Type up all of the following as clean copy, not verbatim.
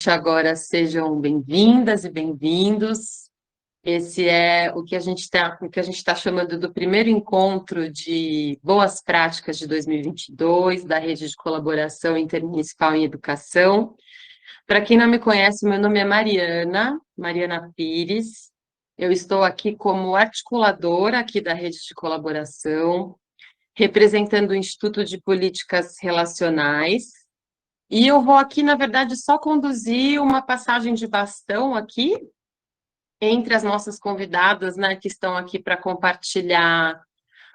Agora sejam bem-vindas e bem-vindos. Esse é o que a gente está chamando do primeiro encontro de boas práticas de 2022 da Rede de Colaboração Intermunicipal em Educação. Para quem não me conhece, meu nome é Mariana Pires. Eu estou aqui como articuladora aqui da Rede de Colaboração, representando o Instituto de Políticas Relacionais. E eu vou aqui, na verdade, só conduzir uma passagem de bastão aqui entre as nossas convidadas, né, que estão aqui para compartilhar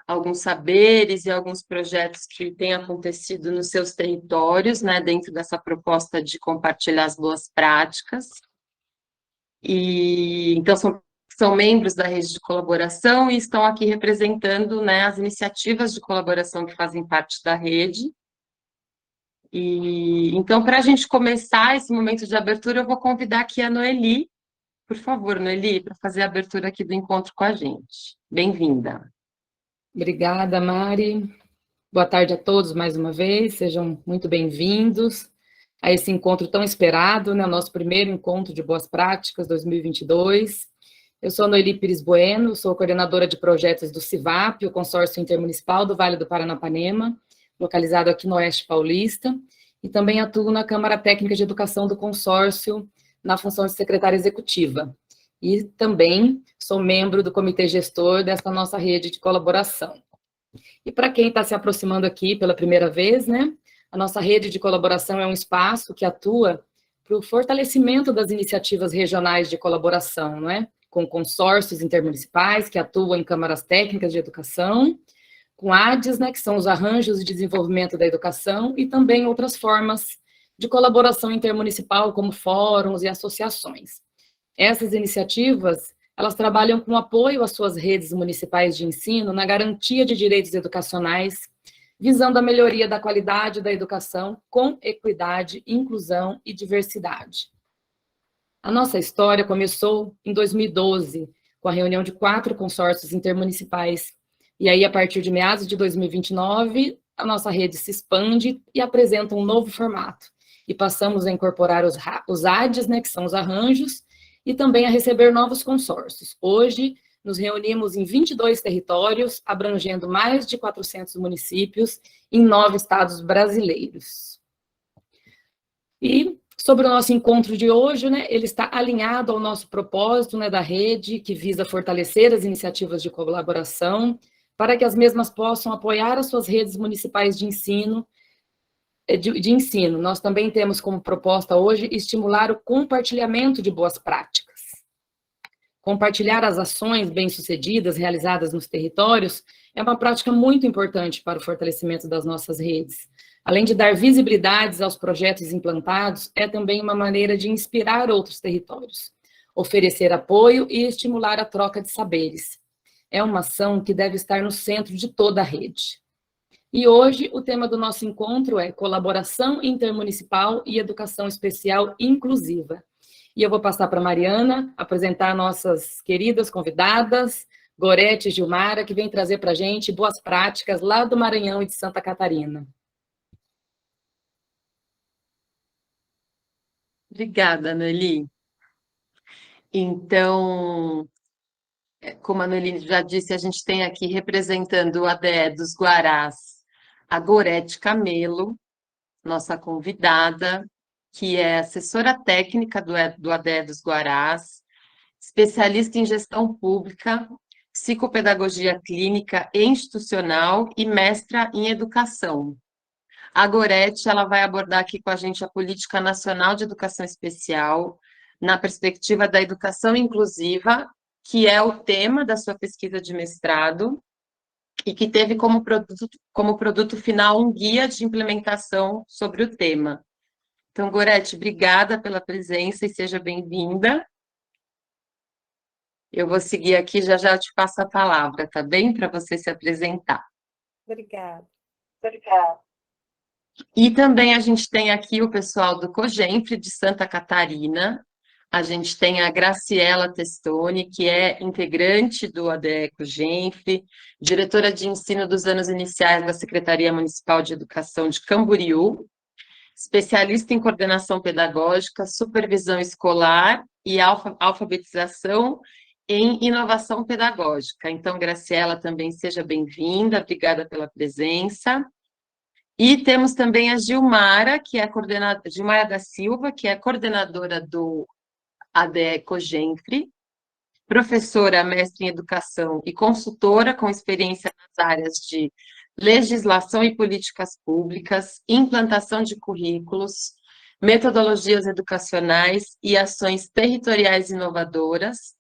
alguns saberes e alguns projetos que têm acontecido nos seus territórios, né, dentro dessa proposta de compartilhar as boas práticas. E então são membros da rede de colaboração e estão aqui representando, né, as iniciativas de colaboração que fazem parte da rede. E então, para a gente começar esse momento de abertura, eu vou convidar aqui a Noeli. Por favor, Noeli, para fazer a abertura aqui do encontro com a gente. Bem-vinda. Obrigada, Mari. Boa tarde a todos mais uma vez, sejam muito bem-vindos a esse encontro tão esperado, né, o nosso primeiro encontro de boas práticas 2022. Eu sou Noeli Pires Bueno, sou coordenadora de projetos do CIVAP, o Consórcio Intermunicipal do Vale do Paranapanema, localizado aqui no Oeste Paulista, e também atuo na Câmara Técnica de Educação do consórcio, na função de secretária executiva. E também sou membro do comitê gestor dessa nossa rede de colaboração. E para quem está se aproximando aqui pela primeira vez, né, a nossa rede de colaboração é um espaço que atua para o fortalecimento das iniciativas regionais de colaboração, né, com consórcios intermunicipais que atuam em câmaras técnicas de educação, com ADES, né, que são os arranjos de desenvolvimento da educação, e também outras formas de colaboração intermunicipal, como fóruns e associações. Essas iniciativas, elas trabalham com apoio às suas redes municipais de ensino na garantia de direitos educacionais, visando a melhoria da qualidade da educação com equidade, inclusão e diversidade. A nossa história começou em 2012, com a reunião de 4 consórcios intermunicipais. E aí, a partir de meados de 2029, a nossa rede se expande e apresenta um novo formato. E passamos a incorporar os ADES, né, que são os arranjos, e também a receber novos consórcios. Hoje, nos reunimos em 22 territórios, abrangendo mais de 400 municípios em 9 estados brasileiros. E sobre o nosso encontro de hoje, né, ele está alinhado ao nosso propósito, né, da rede, que visa fortalecer as iniciativas de colaboração, para que as mesmas possam apoiar as suas redes municipais de ensino. Nós também temos como proposta hoje estimular o compartilhamento de boas práticas. Compartilhar as ações bem-sucedidas realizadas nos territórios é uma prática muito importante para o fortalecimento das nossas redes. Além de dar visibilidades aos projetos implantados, é também uma maneira de inspirar outros territórios, oferecer apoio e estimular a troca de saberes. É uma ação que deve estar no centro de toda a rede. E hoje o tema do nosso encontro é Colaboração Intermunicipal e Educação Especial Inclusiva. E eu vou passar para a Mariana apresentar nossas queridas convidadas, Gorete e Gilmara, que vem trazer para a gente boas práticas lá do Maranhão e de Santa Catarina. Obrigada, Noeli. Então, como a Noeli já disse, a gente tem aqui representando o ADE dos Guarás, a Gorete Camelo, nossa convidada, que é assessora técnica do ADE dos Guarás, especialista em gestão pública, psicopedagogia clínica e institucional e mestra em educação. A Gorete, ela vai abordar aqui com a gente a Política Nacional de Educação Especial, na perspectiva da educação inclusiva, que é o tema da sua pesquisa de mestrado, e que teve como produto final um guia de implementação sobre o tema. Então, Gorete, obrigada pela presença e seja bem-vinda. Eu vou seguir aqui, já já eu te passo a palavra, tá bem? Para você se apresentar. Obrigada. E também a gente tem aqui o pessoal do COGENFRE de Santa Catarina. A gente tem a Graciela Testoni, que é integrante do ADE COGENFRE, diretora de ensino dos anos iniciais da Secretaria Municipal de Educação de Camboriú, especialista em coordenação pedagógica, supervisão escolar e alfabetização em inovação pedagógica. Então, Graciela, também seja bem-vinda, obrigada pela presença. E temos também a Gilmara, que é coordenadora, Gilmara da Silva, que é coordenadora do ADE Cogenfre, professora, mestre em educação e consultora com experiência nas áreas de legislação e políticas públicas, implantação de currículos, metodologias educacionais e ações territoriais inovadoras,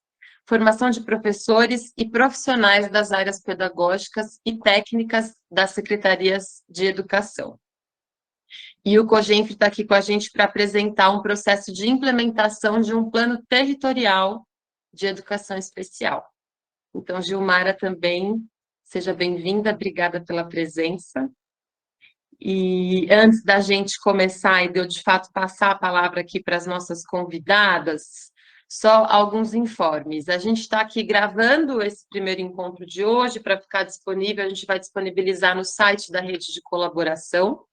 formação de professores e profissionais das áreas pedagógicas e técnicas das secretarias de educação. E o COGENFRE está aqui com a gente para apresentar um processo de implementação de um plano territorial de educação especial. Então, Gilmara, também, seja bem-vinda, obrigada pela presença. E antes da gente começar e de eu, de fato, passar a palavra aqui para as nossas convidadas, só alguns informes. A gente está aqui gravando esse primeiro encontro de hoje para ficar disponível, a gente vai disponibilizar no site da rede de colaboração,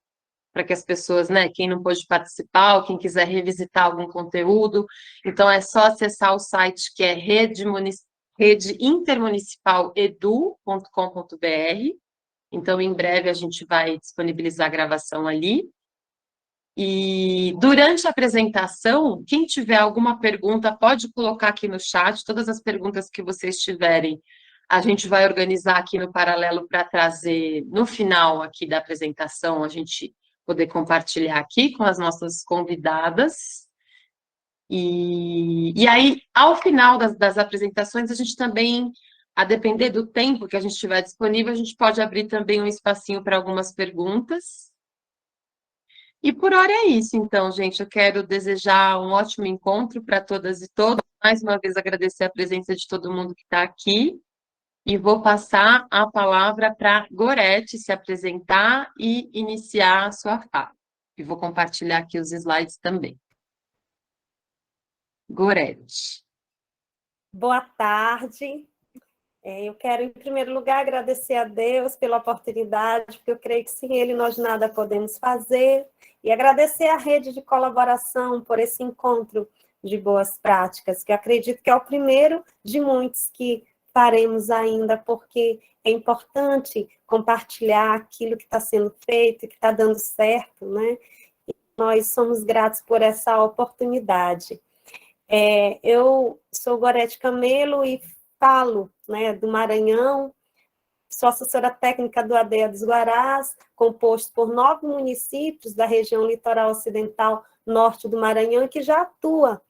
para que as pessoas, né, quem não pôde participar, ou quem quiser revisitar algum conteúdo, então é só acessar o site que é redeintermunicipaledu.com.br. Então, em breve, a gente vai disponibilizar a gravação ali. E durante a apresentação, quem tiver alguma pergunta, pode colocar aqui no chat, todas as perguntas que vocês tiverem, a gente vai organizar aqui no paralelo para trazer, no final aqui da apresentação, a gente poder compartilhar aqui com as nossas convidadas. E aí, ao final das apresentações, a gente também, a depender do tempo que a gente tiver disponível, a gente pode abrir também um espacinho para algumas perguntas. E por hora é isso, então, gente. Eu quero desejar um ótimo encontro para todas e todos. Mais uma vez, agradecer a presença de todo mundo que está aqui. E vou passar a palavra para Gorete se apresentar e iniciar a sua fala. E vou compartilhar aqui os slides também. Gorete. Boa tarde. Eu quero, em primeiro lugar, agradecer a Deus pela oportunidade, porque eu creio que sem Ele nós nada podemos fazer, e agradecer à rede de colaboração por esse encontro de boas práticas, que eu acredito que é o primeiro de muitos que faremos ainda, porque é importante compartilhar aquilo que está sendo feito, que está dando certo, né? E nós somos gratos por essa oportunidade. Eu sou Gorete Camelo e falo, né, do Maranhão, sou assessora técnica do ADEA dos Guarás, composto por 9 municípios da região litoral ocidental norte do Maranhão, que já atua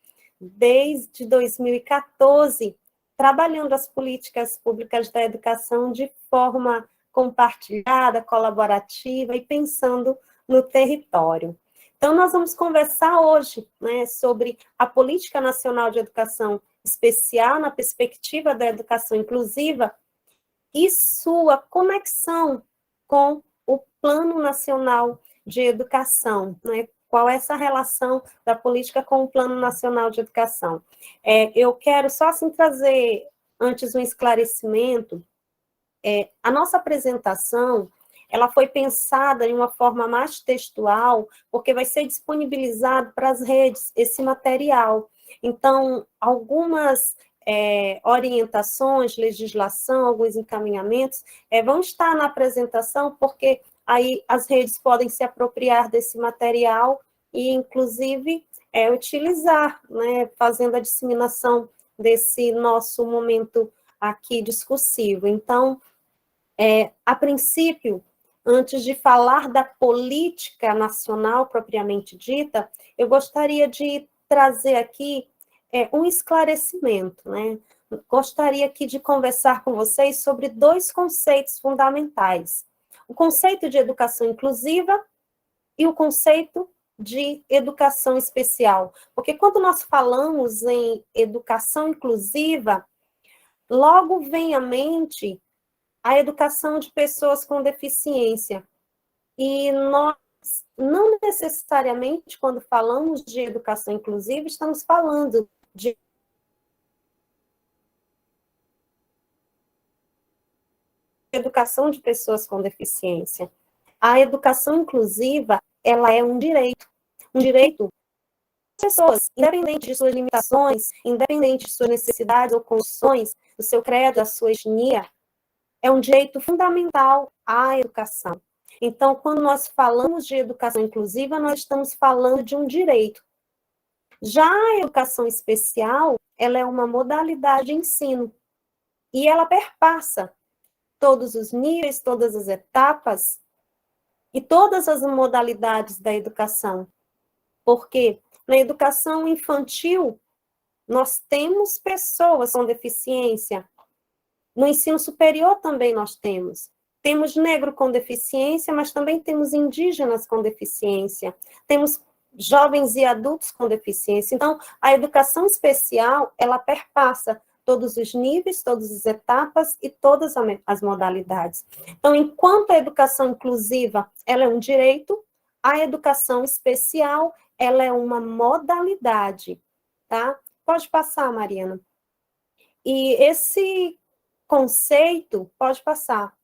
desde 2014, trabalhando as políticas públicas da educação de forma compartilhada, colaborativa e pensando no território. Então, nós vamos conversar hoje, né, sobre a Política Nacional de Educação Especial na perspectiva da educação inclusiva e sua conexão com o Plano Nacional de Educação, né? Qual é essa relação da política com o Plano Nacional de Educação? Eu quero só assim trazer, antes, um esclarecimento. A nossa apresentação, ela foi pensada em uma forma mais textual, porque vai ser disponibilizado para as redes esse material. Então, algumas orientações, legislação, alguns encaminhamentos, vão estar na apresentação, porque aí as redes podem se apropriar desse material e, inclusive, utilizar, né, fazendo a disseminação desse nosso momento aqui discursivo. Então, a princípio, antes de falar da política nacional propriamente dita, eu gostaria de trazer aqui um esclarecimento, né? Gostaria aqui de conversar com vocês sobre 2 conceitos fundamentais: o conceito de educação inclusiva e o conceito de educação especial. Porque quando nós falamos em educação inclusiva, logo vem à mente a educação de pessoas com deficiência. E nós, não necessariamente, quando falamos de educação inclusiva, estamos falando de educação de pessoas com deficiência. A educação inclusiva ela é um direito das pessoas, independente de suas limitações, independente de suas necessidades ou condições, do seu credo, da sua etnia, é um direito fundamental à educação. Então, quando nós falamos de educação inclusiva, nós estamos falando de um direito. Já a educação especial, ela é uma modalidade de ensino, e ela perpassa todos os níveis, todas as etapas e todas as modalidades da educação. Porque na educação infantil, nós temos pessoas com deficiência. No ensino superior também nós temos. Temos negro com deficiência, mas também temos indígenas com deficiência. Temos jovens e adultos com deficiência. Então, a educação especial, ela perpassa todos os níveis, todas as etapas e todas as modalidades. Então, enquanto a educação inclusiva, ela é um direito, a educação especial, ela é uma modalidade, tá? Pode passar, Mariana. E esse conceito, pode passar,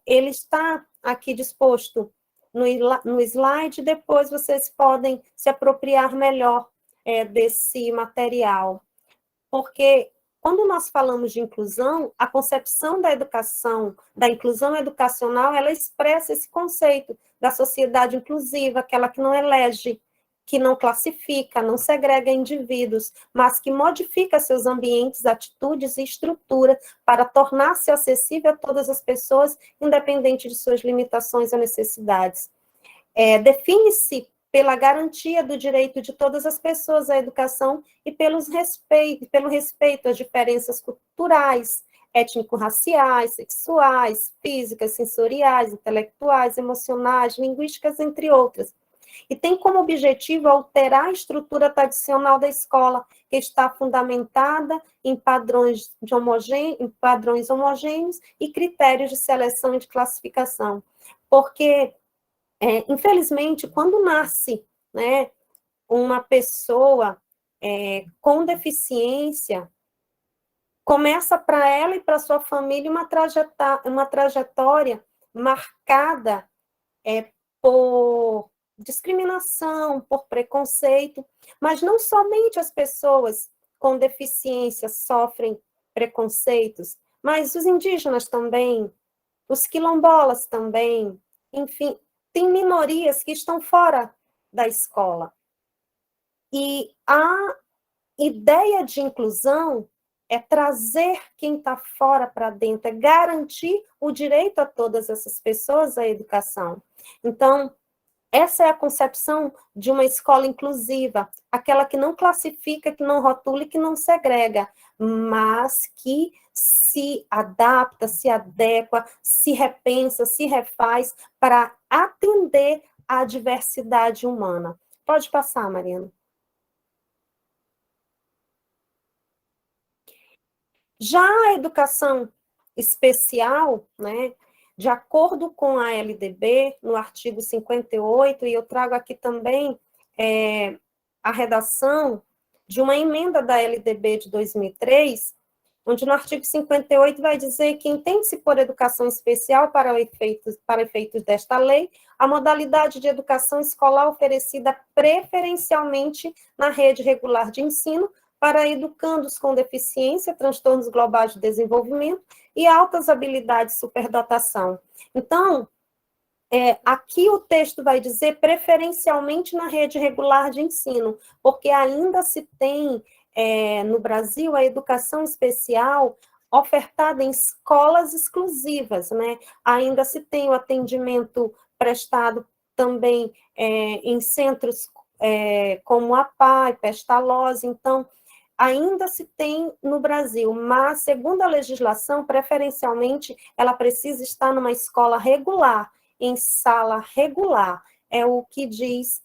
ele está aqui disposto no slide, depois vocês podem se apropriar melhor desse material. Porque quando nós falamos de inclusão, a concepção da educação, da inclusão educacional, ela expressa esse conceito da sociedade inclusiva, aquela que não elege, que não classifica, não segrega indivíduos, mas que modifica seus ambientes, atitudes e estrutura para tornar-se acessível a todas as pessoas, independente de suas limitações ou necessidades. Define-se pela garantia do direito de todas as pessoas à educação e pelo respeito às diferenças culturais, étnico-raciais, sexuais, físicas, sensoriais, intelectuais, emocionais, linguísticas, entre outras. E tem como objetivo alterar a estrutura tradicional da escola, que está fundamentada em padrões homogêneos e critérios de seleção e de classificação. Porque, infelizmente, quando nasce, né, uma pessoa com deficiência, começa para ela e para sua família uma trajetória marcada por discriminação, por preconceito, mas não somente as pessoas com deficiência sofrem preconceitos, mas os indígenas também, os quilombolas também, enfim, tem minorias que estão fora da escola. E a ideia de inclusão é trazer quem está fora para dentro, é garantir o direito a todas essas pessoas à educação. Então, essa é a concepção de uma escola inclusiva, aquela que não classifica, que não rotula e que não segrega, mas que se adapta, se adequa, se repensa, se refaz para atender à diversidade humana. Pode passar, Mariana. Já a educação especial, né, de acordo com a LDB, no artigo 58, e eu trago aqui também a redação de uma emenda da LDB de 2003, onde no artigo 58 vai dizer que entende-se por educação especial para efeitos desta lei, a modalidade de educação escolar oferecida preferencialmente na rede regular de ensino para educandos com deficiência, transtornos globais de desenvolvimento e altas habilidades de superdotação. Então, aqui o texto vai dizer preferencialmente na rede regular de ensino, porque ainda se tem no Brasil a educação especial ofertada em escolas exclusivas, né? Ainda se tem o atendimento prestado também em centros como a PAI, Pestalozzi, então, ainda se tem no Brasil, mas, segundo a legislação, preferencialmente, ela precisa estar numa escola regular, em sala regular, é o que diz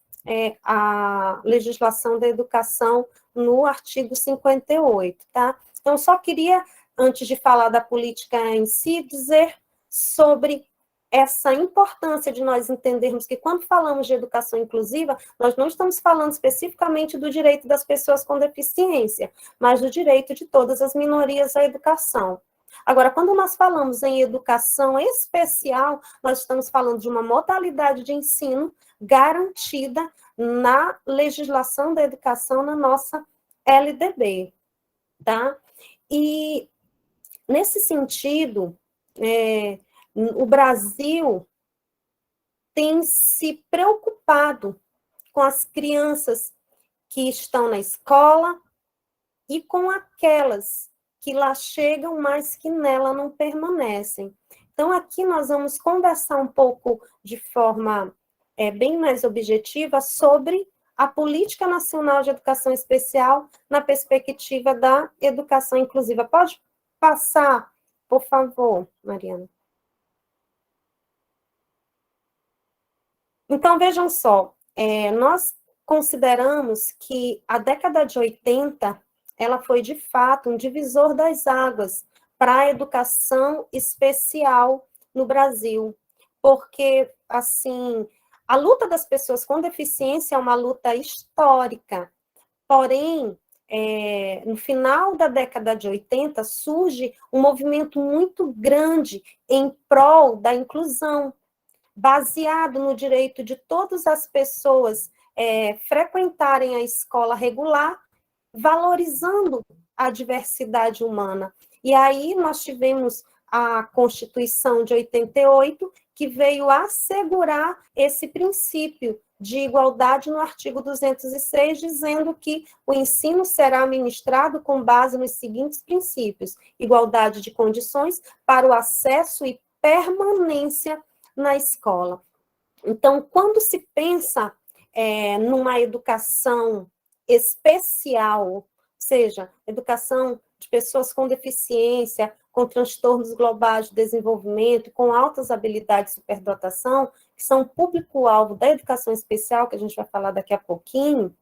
a legislação da educação no artigo 58, tá? Então, só queria, antes de falar da política em si, dizer sobre essa importância de nós entendermos que quando falamos de educação inclusiva, nós não estamos falando especificamente do direito das pessoas com deficiência, mas do direito de todas as minorias à educação. Agora, quando nós falamos em educação especial, nós estamos falando de uma modalidade de ensino garantida na legislação da educação, na nossa LDB, tá? E, nesse sentido, o Brasil tem se preocupado com as crianças que estão na escola e com aquelas que lá chegam, mas que nela não permanecem. Então, aqui nós vamos conversar um pouco de forma bem mais objetiva sobre a Política Nacional de Educação Especial na perspectiva da educação inclusiva. Pode passar, por favor, Mariana? Então, vejam só, nós consideramos que a década de 80, ela foi, de fato, um divisor das águas para a educação especial no Brasil, porque, assim, a luta das pessoas com deficiência é uma luta histórica, porém, no final da década de 80, surge um movimento muito grande em prol da inclusão, baseado no direito de todas as pessoas frequentarem a escola regular, valorizando a diversidade humana. E aí nós tivemos a Constituição de 88, que veio assegurar esse princípio de igualdade no artigo 206, dizendo que o ensino será ministrado com base nos seguintes princípios: igualdade de condições para o acesso e permanência na escola. Então, quando se pensa numa educação especial, ou seja, educação de pessoas com deficiência, com transtornos globais de desenvolvimento, com altas habilidades de superdotação, que são público-alvo da educação especial, que a gente vai falar daqui a pouquinho,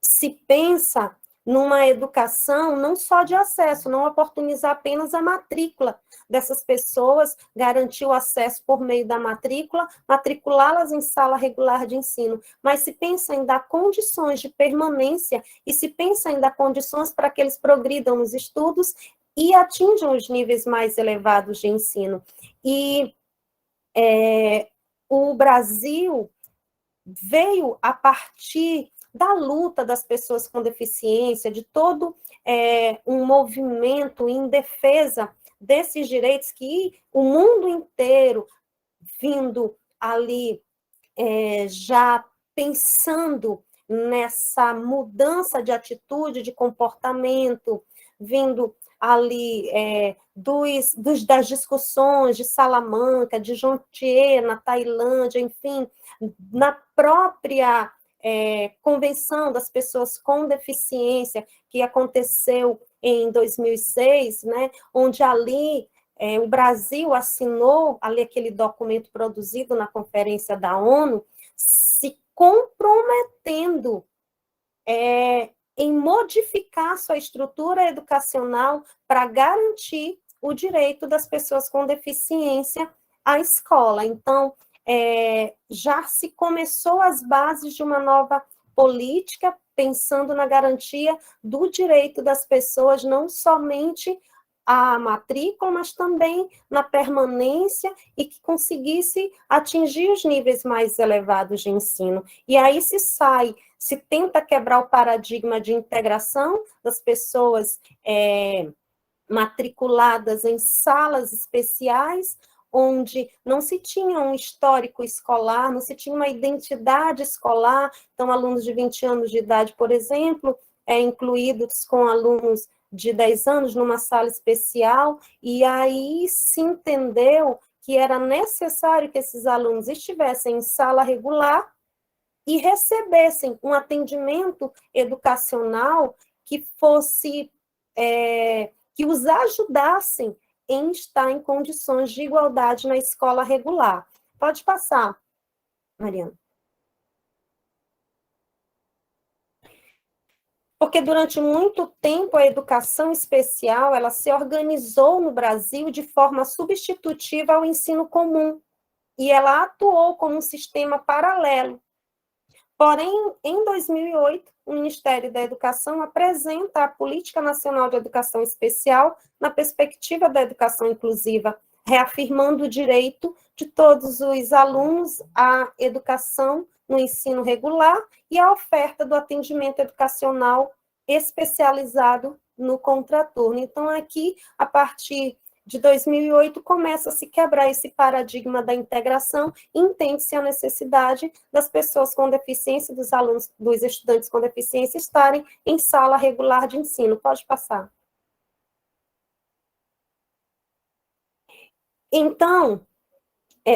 se pensa numa educação não só de acesso, não oportunizar apenas a matrícula dessas pessoas, garantir o acesso por meio da matrícula, matriculá-las em sala regular de ensino, mas se pensa em dar condições de permanência e se pensa em dar condições para que eles progridam nos estudos e atinjam os níveis mais elevados de ensino. E o Brasil veio a partir da luta das pessoas com deficiência, de todo um movimento em defesa desses direitos que o mundo inteiro vindo ali já pensando nessa mudança de atitude, de comportamento, vindo ali das discussões de Salamanca, de Jontier, na Tailândia, enfim, na própria Convenção das Pessoas com Deficiência, que aconteceu em 2006, né, onde ali o Brasil assinou ali aquele documento produzido na Conferência da ONU, se comprometendo em modificar sua estrutura educacional para garantir o direito das pessoas com deficiência à escola. Então, já se começou as bases de uma nova política, pensando na garantia do direito das pessoas, não somente à matrícula, mas também na permanência e que conseguisse atingir os níveis mais elevados de ensino. E aí se tenta quebrar o paradigma de integração das pessoas matriculadas em salas especiais, onde não se tinha um histórico escolar, não se tinha uma identidade escolar. Então, alunos de 20 anos de idade, por exemplo, incluídos com alunos de 10 anos numa sala especial, e aí se entendeu que era necessário que esses alunos estivessem em sala regular e recebessem um atendimento educacional que fosse, que os ajudassem em estar em condições de igualdade na escola regular. Pode passar, Mariana. Porque durante muito tempo a educação especial, ela se organizou no Brasil de forma substitutiva ao ensino comum, e ela atuou como um sistema paralelo. Porém, em 2008, o Ministério da Educação apresenta a Política Nacional de Educação Especial na perspectiva da educação inclusiva, reafirmando o direito de todos os alunos à educação no ensino regular e à oferta do atendimento educacional especializado no contraturno. Então, aqui, a partir de 2008, começa a se quebrar esse paradigma da integração e entende-se a necessidade das pessoas com deficiência, dos alunos, dos estudantes com deficiência, estarem em sala regular de ensino. Pode passar. Então,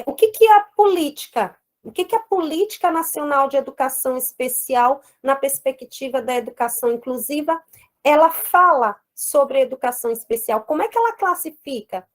o que é a política? O que é a Política Nacional de Educação Especial na perspectiva da educação inclusiva? Ela fala sobre a educação especial. Como é que ela classifica?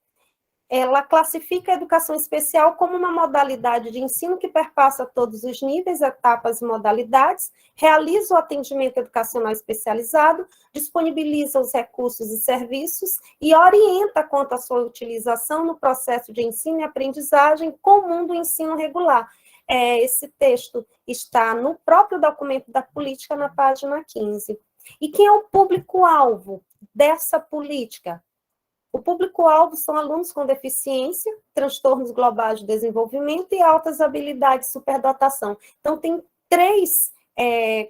Ela classifica a educação especial como uma modalidade de ensino que perpassa todos os níveis, etapas e modalidades, realiza o atendimento educacional especializado, disponibiliza os recursos e serviços e orienta quanto à sua utilização no processo de ensino e aprendizagem comum do ensino regular. Esse texto está no próprio documento da política, na página 15. E quem é o público-alvo dessa política? O público-alvo são alunos com deficiência, transtornos globais de desenvolvimento e altas habilidades de superdotação. Então, tem 3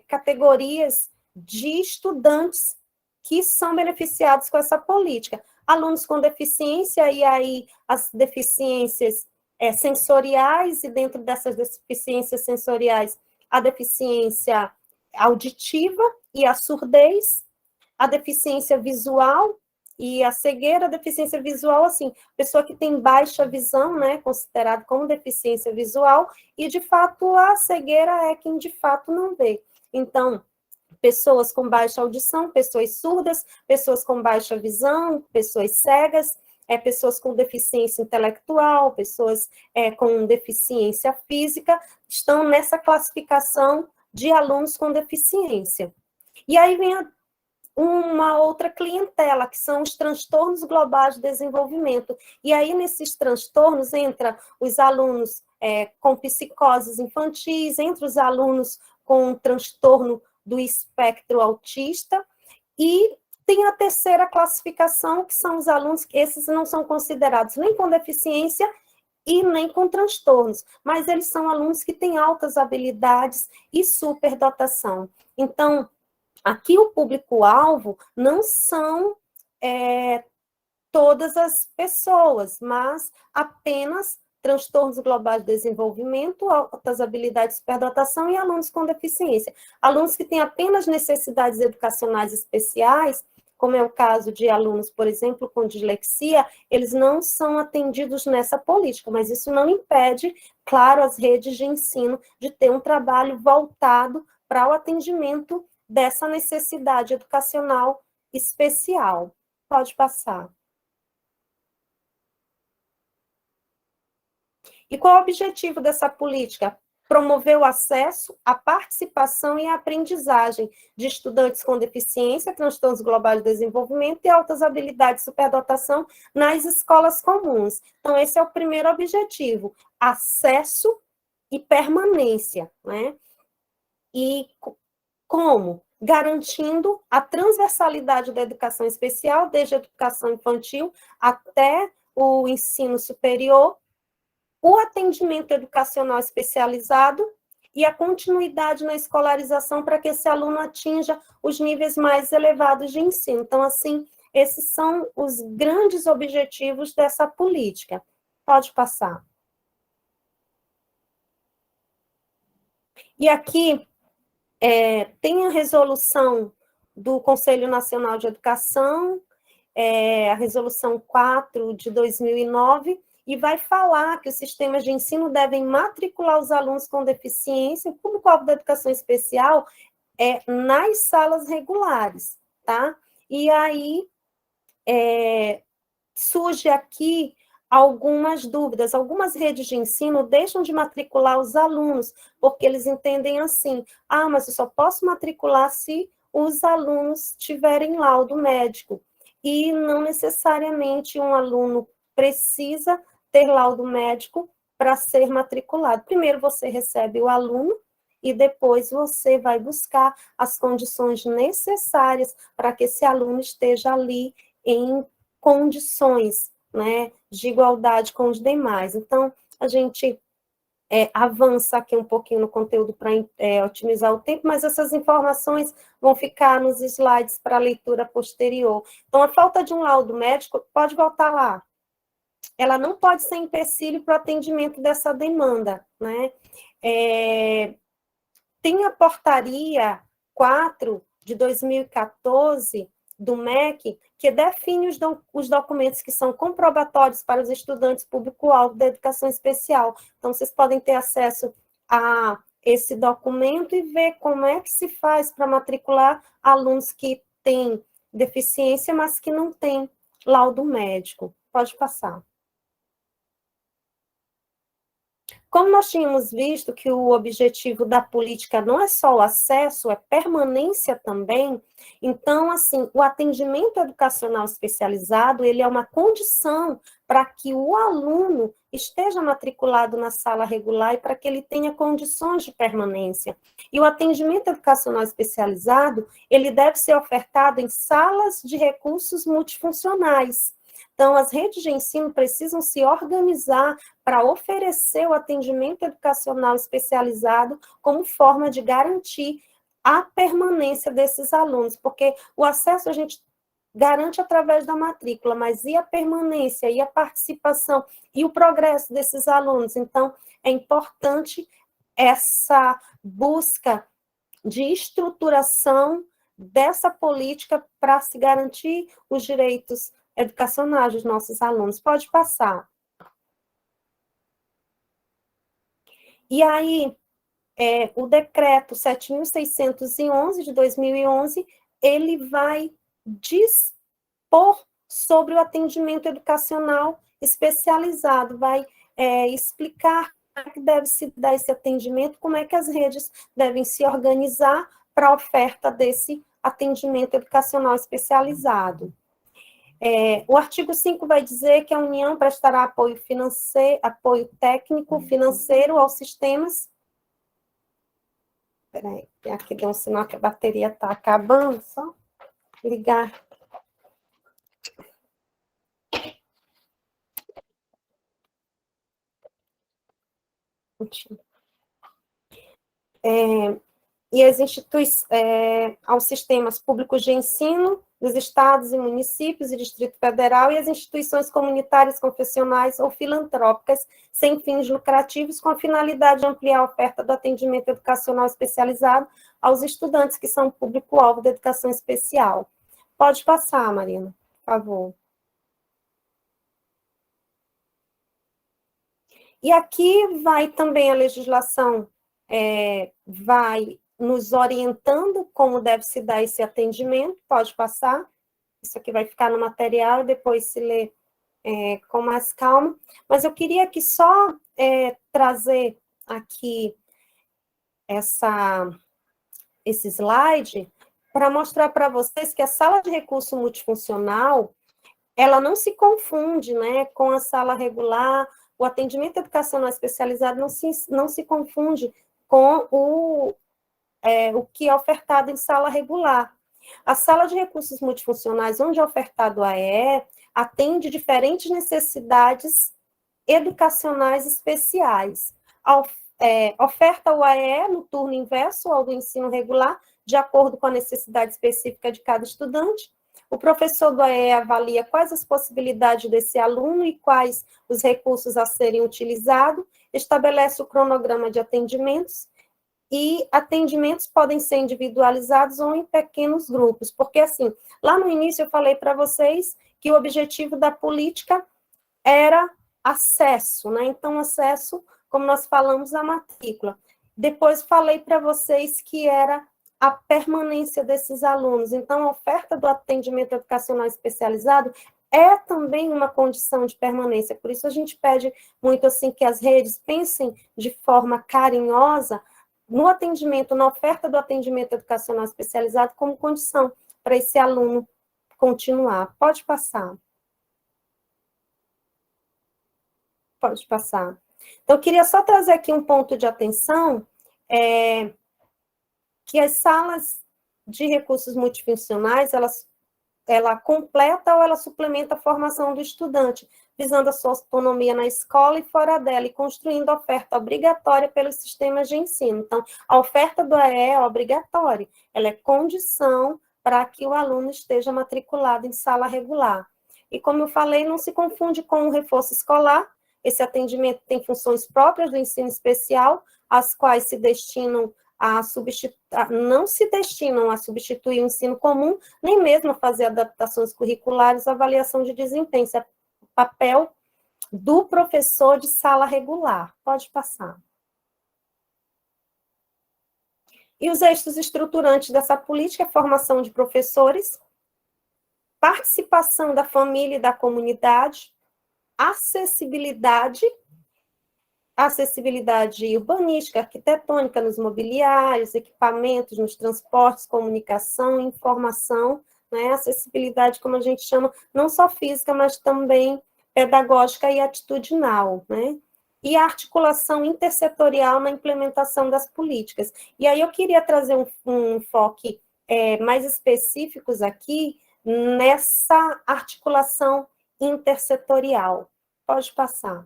categorias de estudantes que são beneficiados com essa política. Alunos com deficiência, e aí as deficiências sensoriais, e dentro dessas deficiências sensoriais, a deficiência auditiva e a surdez, a deficiência visual e a cegueira. A deficiência visual, assim, pessoa que tem baixa visão, né, considerado como deficiência visual, e, de fato, a cegueira é quem, de fato, não vê. Então, pessoas com baixa audição, pessoas surdas, pessoas com baixa visão, pessoas cegas, pessoas com deficiência intelectual, pessoas com deficiência física, estão nessa classificação de alunos com deficiência. E aí vem uma outra clientela, que são os transtornos globais de desenvolvimento. E aí, nesses transtornos, entra os alunos com psicoses infantis, entre os alunos com transtorno do espectro autista, e tem a terceira classificação, que são os alunos, que esses não são considerados nem com deficiência e nem com transtornos, mas eles são alunos que têm altas habilidades e superdotação. Então, aqui o público-alvo não são todas as pessoas, mas apenas transtornos globais de desenvolvimento, altas habilidades de superdotação e alunos com deficiência. Alunos que têm apenas necessidades educacionais especiais, como é o caso de alunos, por exemplo, com dislexia, eles não são atendidos nessa política, mas isso não impede, claro, as redes de ensino de ter um trabalho voltado para o atendimento dessa necessidade educacional especial. Pode passar. E qual é o objetivo dessa política? Promover o acesso, a participação e a aprendizagem de estudantes com deficiência, transtornos globais de desenvolvimento e altas habilidades de superdotação nas escolas comuns. Então, esse é o primeiro objetivo, acesso e permanência, né? E como? Garantindo a transversalidade da educação especial, desde a educação infantil até o ensino superior, o atendimento educacional especializado e a continuidade na escolarização para que esse aluno atinja os níveis mais elevados de ensino. Então, assim, esses são os grandes objetivos dessa política. Pode passar. E aqui tem a resolução do Conselho Nacional de Educação, a resolução 4 de 2009, e vai falar que os sistemas de ensino devem matricular os alunos com deficiência, o público-alvo da educação especial, nas salas regulares, tá? E aí surge aqui algumas dúvidas. Algumas redes de ensino deixam de matricular os alunos, porque eles entendem assim, mas eu só posso matricular se os alunos tiverem laudo médico. E não necessariamente um aluno precisa ter laudo médico para ser matriculado. Primeiro você recebe o aluno, e depois você vai buscar as condições necessárias para que esse aluno esteja ali em condições, né, de igualdade com os demais. Então, a gente avança aqui um pouquinho no conteúdo para otimizar o tempo, mas essas informações vão ficar nos slides para leitura posterior. Então, a falta de um laudo médico, pode voltar lá, ela não pode ser empecilho para o atendimento dessa demanda, né? Tem a portaria 4 de 2014 do MEC, que define os documentos que são comprobatórios para os estudantes público-alvo da educação especial. Então, vocês podem ter acesso a esse documento e ver como é que se faz para matricular alunos que têm deficiência, mas que não têm laudo médico. Pode passar. Como nós tínhamos visto que o objetivo da política não é só o acesso, é permanência também, então, assim, o atendimento educacional especializado, ele é uma condição para que o aluno esteja matriculado na sala regular e para que ele tenha condições de permanência. E o atendimento educacional especializado, ele deve ser ofertado em salas de recursos multifuncionais. Então, as redes de ensino precisam se organizar para oferecer o atendimento educacional especializado como forma de garantir a permanência desses alunos, porque o acesso a gente garante através da matrícula, mas e a permanência, e a participação, e o progresso desses alunos? Então, é importante essa busca de estruturação dessa política para se garantir os direitos educacionais dos nossos alunos. Pode passar. E aí, o decreto 7.611 de 2011, ele vai dispor sobre o atendimento educacional especializado, vai explicar como é que deve se dar esse atendimento, como é que as redes devem se organizar para a oferta desse atendimento educacional especializado. O artigo 5 vai dizer que a União prestará apoio financeiro, apoio técnico, financeiro aos sistemas. Espera aí, aqui deu um sinal que a bateria está acabando, só ligar. E as aos sistemas públicos de ensino dos estados e municípios e Distrito Federal e as instituições comunitárias, confessionais ou filantrópicas sem fins lucrativos, com a finalidade de ampliar a oferta do atendimento educacional especializado aos estudantes que são público-alvo da educação especial. Pode passar, Marina, por favor. E aqui vai também a legislação, vai nos orientando como deve se dar esse atendimento, pode passar, isso aqui vai ficar no material, depois se lê com mais calma, mas eu queria aqui só trazer aqui esse slide para mostrar para vocês que a sala de recurso multifuncional, ela não se confunde, né, com a sala regular, o atendimento educacional especializado não se confunde com o que é ofertado em sala regular. A sala de recursos multifuncionais, onde é ofertado a AE, atende diferentes necessidades educacionais especiais. Oferta o AE no turno inverso ao do ensino regular, de acordo com a necessidade específica de cada estudante. O professor do AE avalia quais as possibilidades desse aluno e quais os recursos a serem utilizados, estabelece o cronograma de atendimentos, e atendimentos podem ser individualizados ou em pequenos grupos, porque, assim, lá no início eu falei para vocês que o objetivo da política era acesso, né? Então, acesso, como nós falamos, à matrícula. Depois falei para vocês que era a permanência desses alunos. Então, a oferta do atendimento educacional especializado é também uma condição de permanência. Por isso, a gente pede muito, assim, que as redes pensem de forma carinhosa no atendimento, na oferta do atendimento educacional especializado como condição para esse aluno continuar. Pode passar. Pode passar. Então, eu queria só trazer aqui um ponto de atenção, que as salas de recursos multifuncionais, ela completa ou ela suplementa a formação do estudante, visando a sua autonomia na escola e fora dela, e construindo a oferta obrigatória pelos sistemas de ensino. Então, a oferta do EE é obrigatória, ela é condição para que o aluno esteja matriculado em sala regular. E, como eu falei, não se confunde com o reforço escolar. Esse atendimento tem funções próprias do ensino especial, as quais se destinam não se destinam a substituir o ensino comum, nem mesmo a fazer adaptações curriculares, avaliação de desempenho. Isso é papel do professor de sala regular. Pode passar. E os eixos estruturantes dessa política é formação de professores, participação da família e da comunidade, acessibilidade urbanística, arquitetônica nos mobiliários, equipamentos, nos transportes, comunicação, informação, né? Acessibilidade, como a gente chama, não só física, mas também pedagógica e atitudinal, né? E a articulação intersetorial na implementação das políticas. E aí eu queria trazer um enfoque mais específicos aqui nessa articulação intersetorial. Pode passar.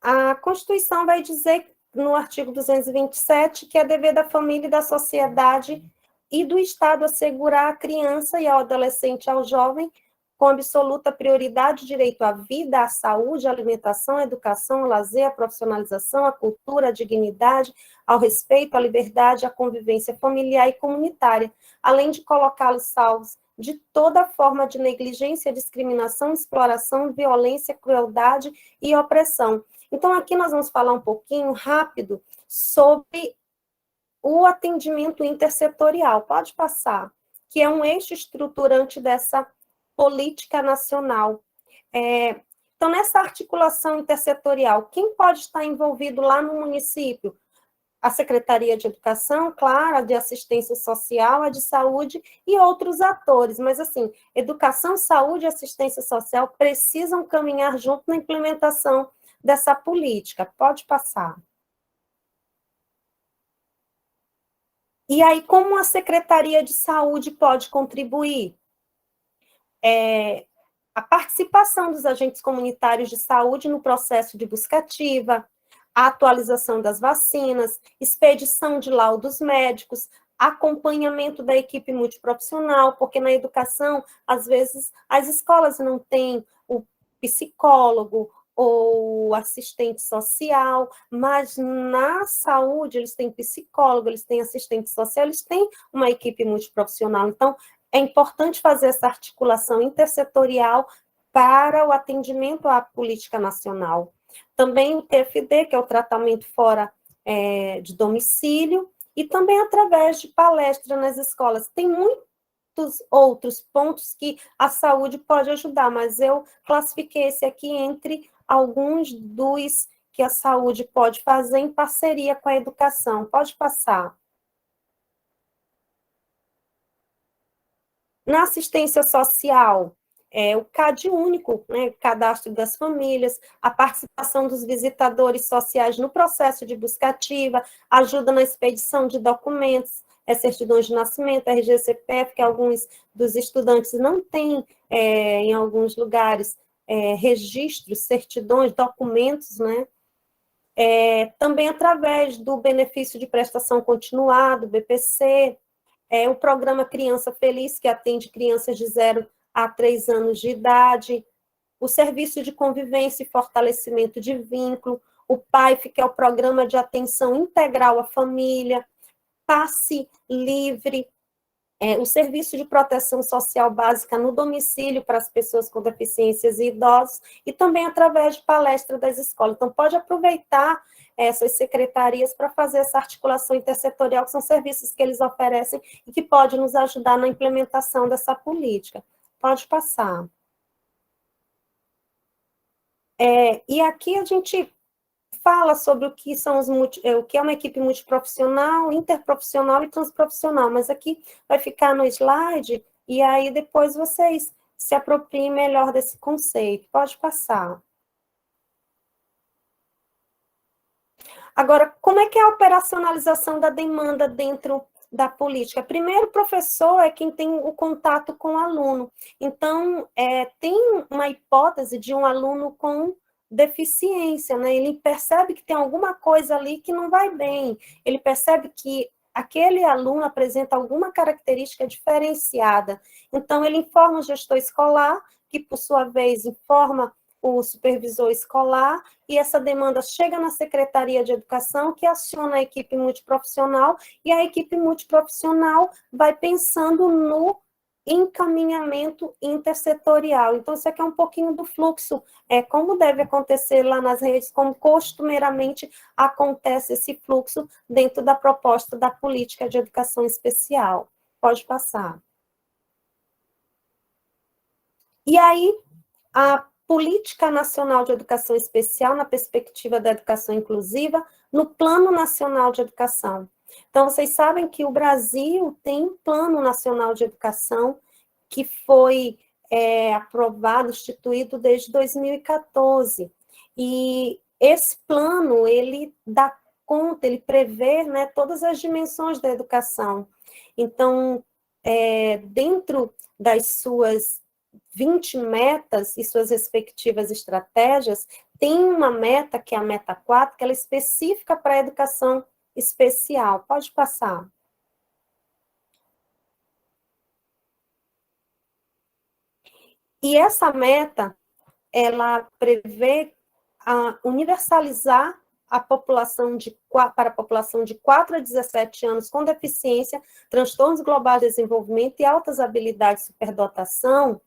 A Constituição vai dizer, no artigo 227, que é dever da família e da sociedade e do Estado assegurar à criança e ao adolescente e ao jovem, com absoluta prioridade, direito à vida, à saúde, à alimentação, à educação, ao lazer, à profissionalização, à cultura, à dignidade, ao respeito, à liberdade, à convivência familiar e comunitária, além de colocá-los salvos de toda forma de negligência, discriminação, exploração, violência, crueldade e opressão. Então, aqui nós vamos falar um pouquinho rápido sobre o atendimento intersetorial. Pode passar, que é um eixo estruturante dessa política nacional. Então, nessa articulação intersetorial, quem pode estar envolvido lá no município? A Secretaria de Educação, claro, a de Assistência Social, a de Saúde e outros atores. Mas, assim, educação, saúde e assistência social precisam caminhar junto na implementação dessa política. Pode passar. E aí, como a Secretaria de Saúde pode contribuir? A participação dos agentes comunitários de saúde no processo de busca ativa, a atualização das vacinas, expedição de laudos médicos, acompanhamento da equipe multiprofissional, porque na educação, às vezes, as escolas não têm o psicólogo ou assistente social, mas na saúde eles têm psicólogo, eles têm assistente social, eles têm uma equipe multiprofissional. Então, é importante fazer essa articulação intersetorial para o atendimento à política nacional. Também o TFD, que é o tratamento fora de domicílio, e também através de palestras nas escolas. Tem muitos outros pontos que a saúde pode ajudar, mas eu classifiquei esse aqui entre alguns dos que a saúde pode fazer em parceria com a educação. Pode passar. Na assistência social, o CAD único, né, cadastro das famílias, a participação dos visitadores sociais no processo de busca ativa, ajuda na expedição de documentos, certidões de nascimento, RG-CPF, que alguns dos estudantes não têm, em alguns lugares, registros, certidões, documentos, né? Também através do benefício de prestação continuada, BPC, o programa Criança Feliz, que atende crianças de 0 a 3 anos de idade, o serviço de convivência e fortalecimento de vínculo, o PAIF, que é o programa de atenção integral à família, Passe Livre, o serviço de proteção social básica no domicílio para as pessoas com deficiências e idosos, e também através de palestra das escolas. Então, pode aproveitar essas secretarias para fazer essa articulação intersetorial, que são serviços que eles oferecem e que pode nos ajudar na implementação dessa política. Pode passar. E aqui a gente fala sobre o que são o que é uma equipe multiprofissional, interprofissional e transprofissional, mas aqui vai ficar no slide, e aí depois vocês se apropriem melhor desse conceito. Pode passar. Agora, como é que é a operacionalização da demanda dentro da política? Primeiro, o professor é quem tem o contato com o aluno. Então, tem uma hipótese de um aluno com deficiência, né? Ele percebe que tem alguma coisa ali que não vai bem, ele percebe que aquele aluno apresenta alguma característica diferenciada. Então, ele informa o gestor escolar, que, por sua vez, informa o supervisor escolar, e essa demanda chega na Secretaria de Educação, que aciona a equipe multiprofissional, e a equipe multiprofissional vai pensando no encaminhamento intersetorial. Então, isso aqui é um pouquinho do fluxo, como deve acontecer lá nas redes, como costumeiramente acontece esse fluxo dentro da proposta da política de educação especial. Pode passar. E aí, a Política Nacional de Educação Especial, na perspectiva da educação inclusiva, no Plano Nacional de Educação. Então, vocês sabem que o Brasil tem um Plano Nacional de Educação que foi aprovado, instituído desde 2014. E esse plano, ele dá conta, ele prevê, né, todas as dimensões da educação. Então, dentro das suas 20 metas e suas respectivas estratégias, tem uma meta, que é a meta 4, que ela é específica para a educação especial. Pode passar. E essa meta, ela prevê universalizar a população para a população de 4 a 17 anos com deficiência, transtornos globais de desenvolvimento e altas habilidades de superdotação,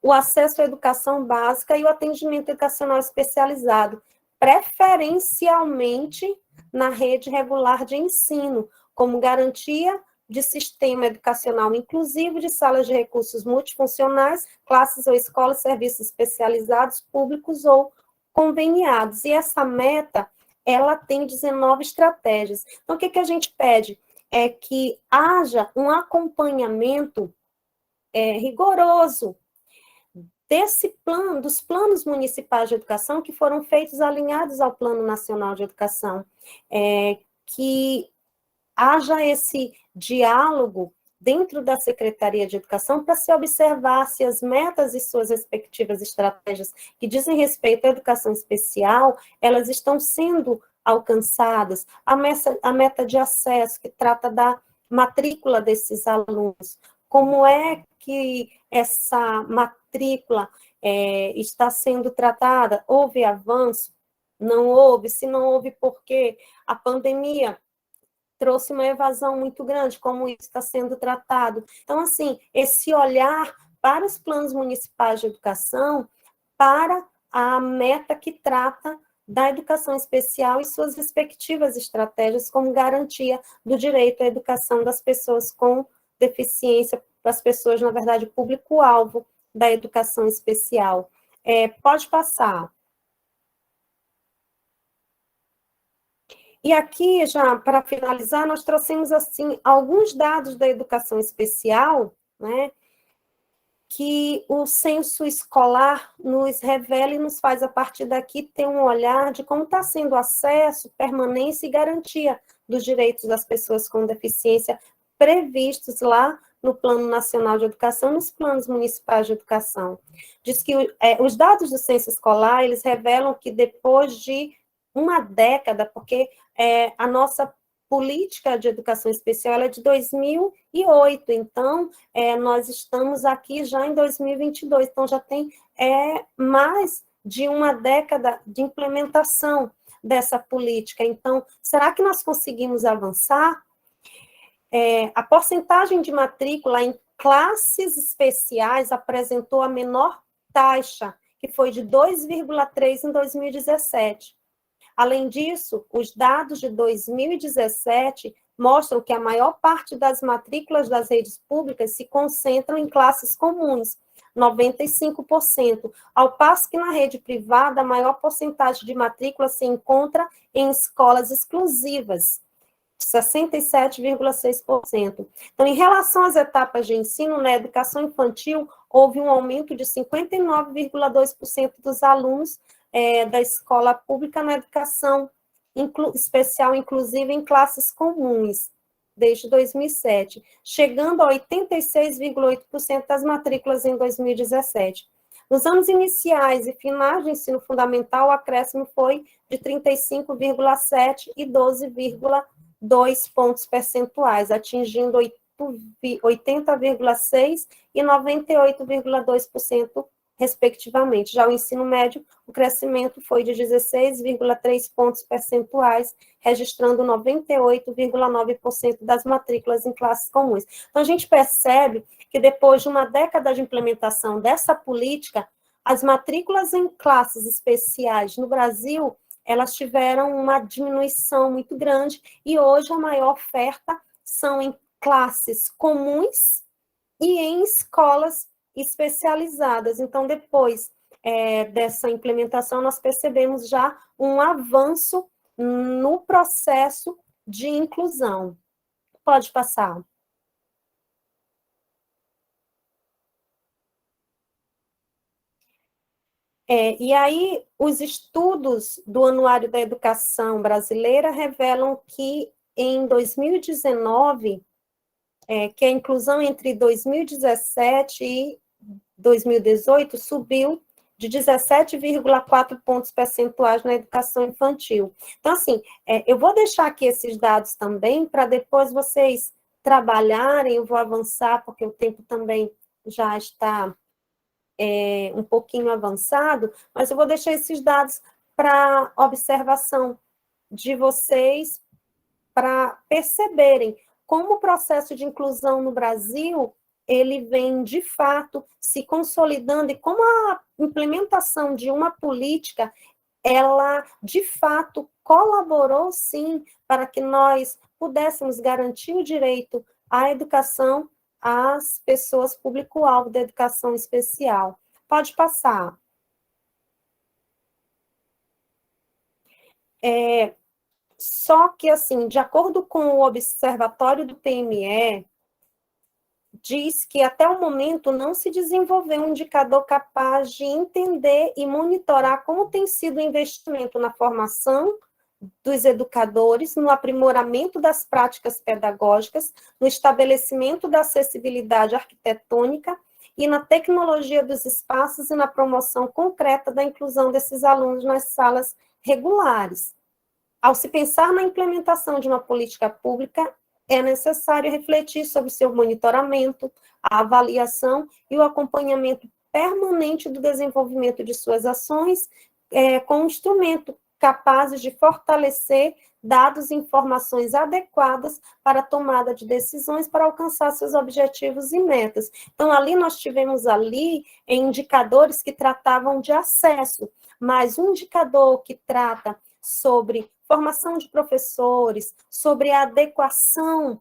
o acesso à educação básica e o atendimento educacional especializado, preferencialmente na rede regular de ensino, como garantia de sistema educacional inclusivo, de salas de recursos multifuncionais, classes ou escolas, serviços especializados, públicos ou conveniados. E essa meta, ela tem 19 estratégias. Então, o que a gente pede? É que haja um acompanhamento rigoroso desse plano, dos planos municipais de educação que foram feitos alinhados ao Plano Nacional de Educação, que haja esse diálogo dentro da Secretaria de Educação para se observar se as metas e suas respectivas estratégias que dizem respeito à educação especial, elas estão sendo alcançadas, a meta de acesso, que trata da matrícula desses alunos, como é que essa matrícula está sendo tratada, houve avanço, não houve, se não houve, por quê? A pandemia trouxe uma evasão muito grande, como isso está sendo tratado. Então, assim, esse olhar para os planos municipais de educação, para a meta que trata da educação especial e suas respectivas estratégias como garantia do direito à educação das pessoas com deficiência, das pessoas, na verdade, público-alvo da educação especial. Pode passar. E aqui, já para finalizar, nós trouxemos, assim, alguns dados da educação especial, né, que o censo escolar nos revela e nos faz, a partir daqui, ter um olhar de como está sendo o acesso, permanência e garantia dos direitos das pessoas com deficiência previstos lá no Plano Nacional de Educação, nos planos municipais de educação. Diz que os dados do censo escolar, eles revelam que depois de uma década, porque a nossa política de educação especial é de 2008, então nós estamos aqui já em 2022, então já tem mais de uma década de implementação dessa política. Então, será que nós conseguimos avançar? A porcentagem de matrícula em classes especiais apresentou a menor taxa, que foi de 2,3 em 2017. Além disso, os dados de 2017 mostram que a maior parte das matrículas das redes públicas se concentram em classes comuns, 95%, ao passo que na rede privada a maior porcentagem de matrícula se encontra em escolas exclusivas, 67,6%. Então, em relação às etapas de ensino, na educação infantil, houve um aumento de 59,2% dos alunos da escola pública na educação especial inclusiva em classes comuns, desde 2007, chegando a 86,8% das matrículas em 2017. Nos anos iniciais e finais do ensino fundamental, o acréscimo foi de 35,7% e 12,2 pontos percentuais, atingindo 80,6% e 98,2%, respectivamente. Já o ensino médio, o crescimento foi de 16,3 pontos percentuais, registrando 98,9% das matrículas em classes comuns. Então, a gente percebe que depois de uma década de implementação dessa política, as matrículas em classes especiais no Brasil, elas tiveram uma diminuição muito grande, e hoje a maior oferta são em classes comuns e em escolas especializadas. Então, depois dessa implementação, nós percebemos já um avanço no processo de inclusão. Pode passar. E aí, os estudos do Anuário da Educação Brasileira revelam que, em 2019, que a inclusão entre 2017 e 2018 subiu de 17,4 pontos percentuais na educação infantil. Então, assim, eu vou deixar aqui esses dados também, para depois vocês trabalharem, eu vou avançar, porque o tempo também já está um pouquinho avançado, mas eu vou deixar esses dados para observação de vocês, para perceberem como o processo de inclusão no Brasil, ele vem, de fato, se consolidando, e como a implementação de uma política, ela, de fato, colaborou, sim, para que nós pudéssemos garantir o direito à educação às pessoas público-alvo da educação especial. Pode passar. Só que, assim, de acordo com o Observatório do PME, diz que até o momento não se desenvolveu um indicador capaz de entender e monitorar como tem sido o investimento na formação dos educadores, no aprimoramento das práticas pedagógicas, no estabelecimento da acessibilidade arquitetônica e na tecnologia dos espaços e na promoção concreta da inclusão desses alunos nas salas regulares. Ao se pensar na implementação de uma política pública, é necessário refletir sobre seu monitoramento, a avaliação e o acompanhamento permanente do desenvolvimento de suas ações, com um instrumento capazes de fortalecer dados e informações adequadas para a tomada de decisões para alcançar seus objetivos e metas. Então, ali nós tivemos indicadores que tratavam de acesso, mas um indicador que trata sobre formação de professores, sobre a adequação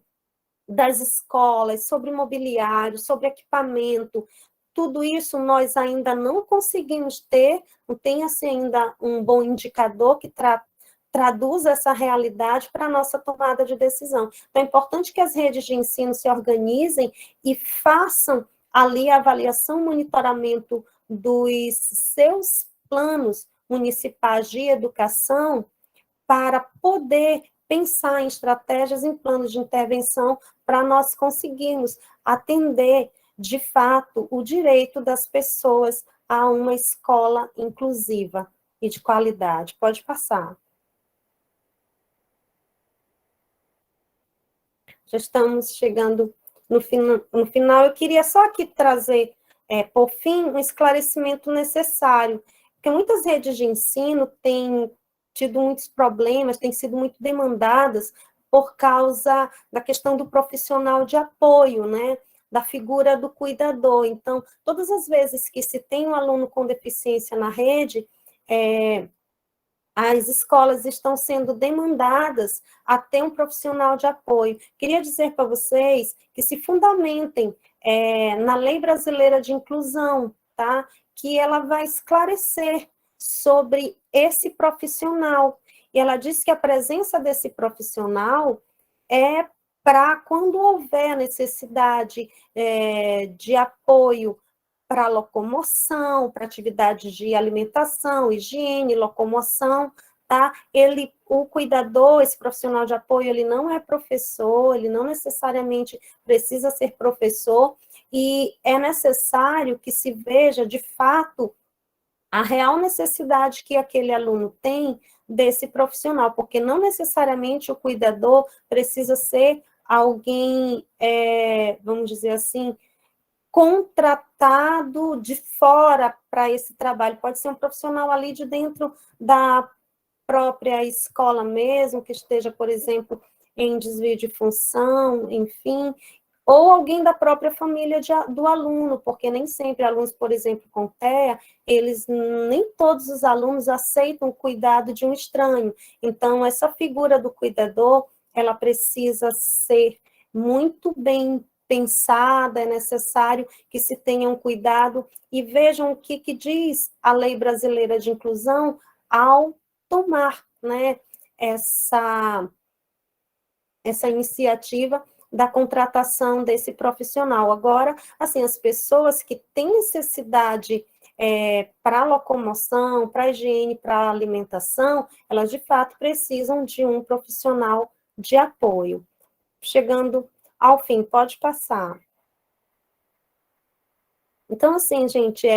das escolas, sobre mobiliário, sobre equipamento, tudo isso nós ainda não conseguimos ter, não tem assim ainda um bom indicador que traduz essa realidade para a nossa tomada de decisão. Então, é importante que as redes de ensino se organizem e façam ali a avaliação, monitoramento dos seus planos municipais de educação, para poder pensar em estratégias, em planos de intervenção, para nós conseguirmos atender, de fato, o direito das pessoas a uma escola inclusiva e de qualidade. Pode passar. Já estamos chegando no final. Eu queria só aqui trazer, por fim, um esclarecimento necessário, porque muitas redes de ensino têm tido muitos problemas, têm sido muito demandadas por causa da questão do profissional de apoio, né? Da figura do cuidador. Então, todas as vezes que se tem um aluno com deficiência na rede, as escolas estão sendo demandadas a ter um profissional de apoio. Queria dizer para vocês que se fundamentem na Lei Brasileira de Inclusão, tá? Que ela vai esclarecer sobre esse profissional. E ela diz que a presença desse profissional é para quando houver necessidade de apoio para locomoção, para atividades de alimentação, higiene, locomoção, tá? O cuidador, esse profissional de apoio, ele não é professor, ele não necessariamente precisa ser professor, e é necessário que se veja, de fato, a real necessidade que aquele aluno tem desse profissional, porque não necessariamente o cuidador precisa ser alguém, vamos dizer assim, contratado de fora para esse trabalho. Pode ser um profissional ali de dentro da própria escola mesmo, que esteja, por exemplo, em desvio de função, enfim, ou alguém da própria família do aluno, porque nem sempre alunos, por exemplo, com TEA, nem todos os alunos aceitam o cuidado de um estranho. Então, essa figura do cuidador, ela precisa ser muito bem pensada, é necessário que se tenha um cuidado, e vejam o que diz a Lei Brasileira de Inclusão ao tomar, né, essa iniciativa da contratação desse profissional. Agora, assim, as pessoas que têm necessidade para locomoção, para higiene, para alimentação, elas de fato precisam de um profissional de apoio. Chegando ao fim, pode passar. Então, assim, gente,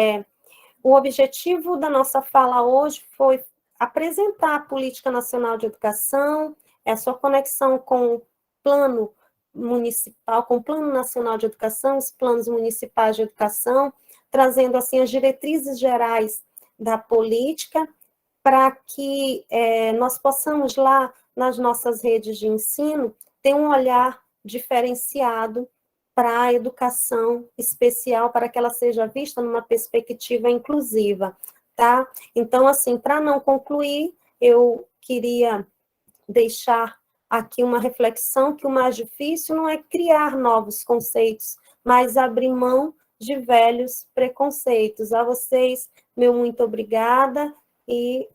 o objetivo da nossa fala hoje foi apresentar a Política Nacional de Educação, a sua conexão com o plano municipal, com o Plano Nacional de Educação, os planos municipais de educação, trazendo, assim, as diretrizes gerais da política, para que nós possamos lá, nas nossas redes de ensino, ter um olhar diferenciado para a educação especial, para que ela seja vista numa perspectiva inclusiva, tá? Então, assim, para não concluir, eu queria deixar aqui uma reflexão que o mais difícil não é criar novos conceitos, mas abrir mão de velhos preconceitos. A vocês, meu muito obrigada, e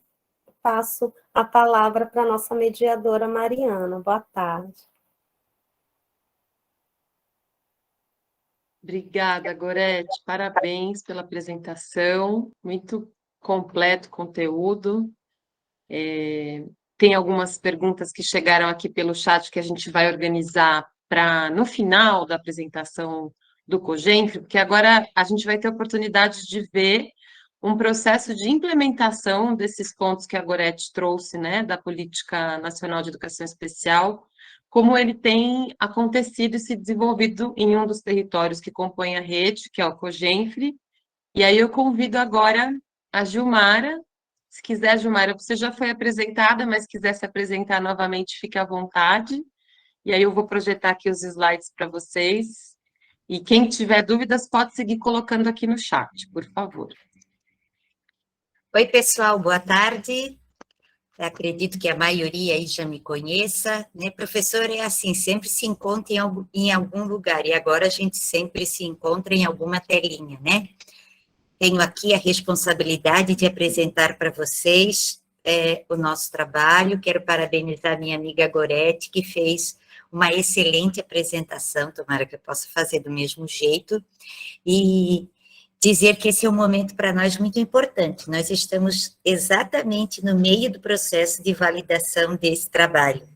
passo a palavra para a nossa mediadora Mariana. Boa tarde. Obrigada, Gorete. Parabéns pela apresentação. Muito completo o conteúdo. Tem algumas perguntas que chegaram aqui pelo chat que a gente vai organizar para, no final da apresentação do Cogenfre, porque agora a gente vai ter a oportunidade de ver um processo de implementação desses pontos que a Gorete trouxe, né, da Política Nacional de Educação Especial, como ele tem acontecido e se desenvolvido em um dos territórios que compõem a rede, que é o Cogenfre. E aí eu convido agora a Gilmara. Se quiser, Gilmara, você já foi apresentada, mas se quiser se apresentar novamente, fique à vontade. E aí eu vou projetar aqui os slides para vocês. E quem tiver dúvidas pode seguir colocando aqui no chat, por favor. Oi, pessoal, boa tarde. Acredito que a maioria aí já me conheça, né? Professor é assim, sempre se encontra em algum lugar, e agora a gente sempre se encontra em alguma telinha, né? Tenho aqui a responsabilidade de apresentar para vocês o nosso trabalho. Quero parabenizar minha amiga Gorete, que fez uma excelente apresentação, tomara que eu possa fazer do mesmo jeito, e dizer que esse é um momento para nós muito importante. Nós estamos exatamente no meio do processo de validação desse trabalho.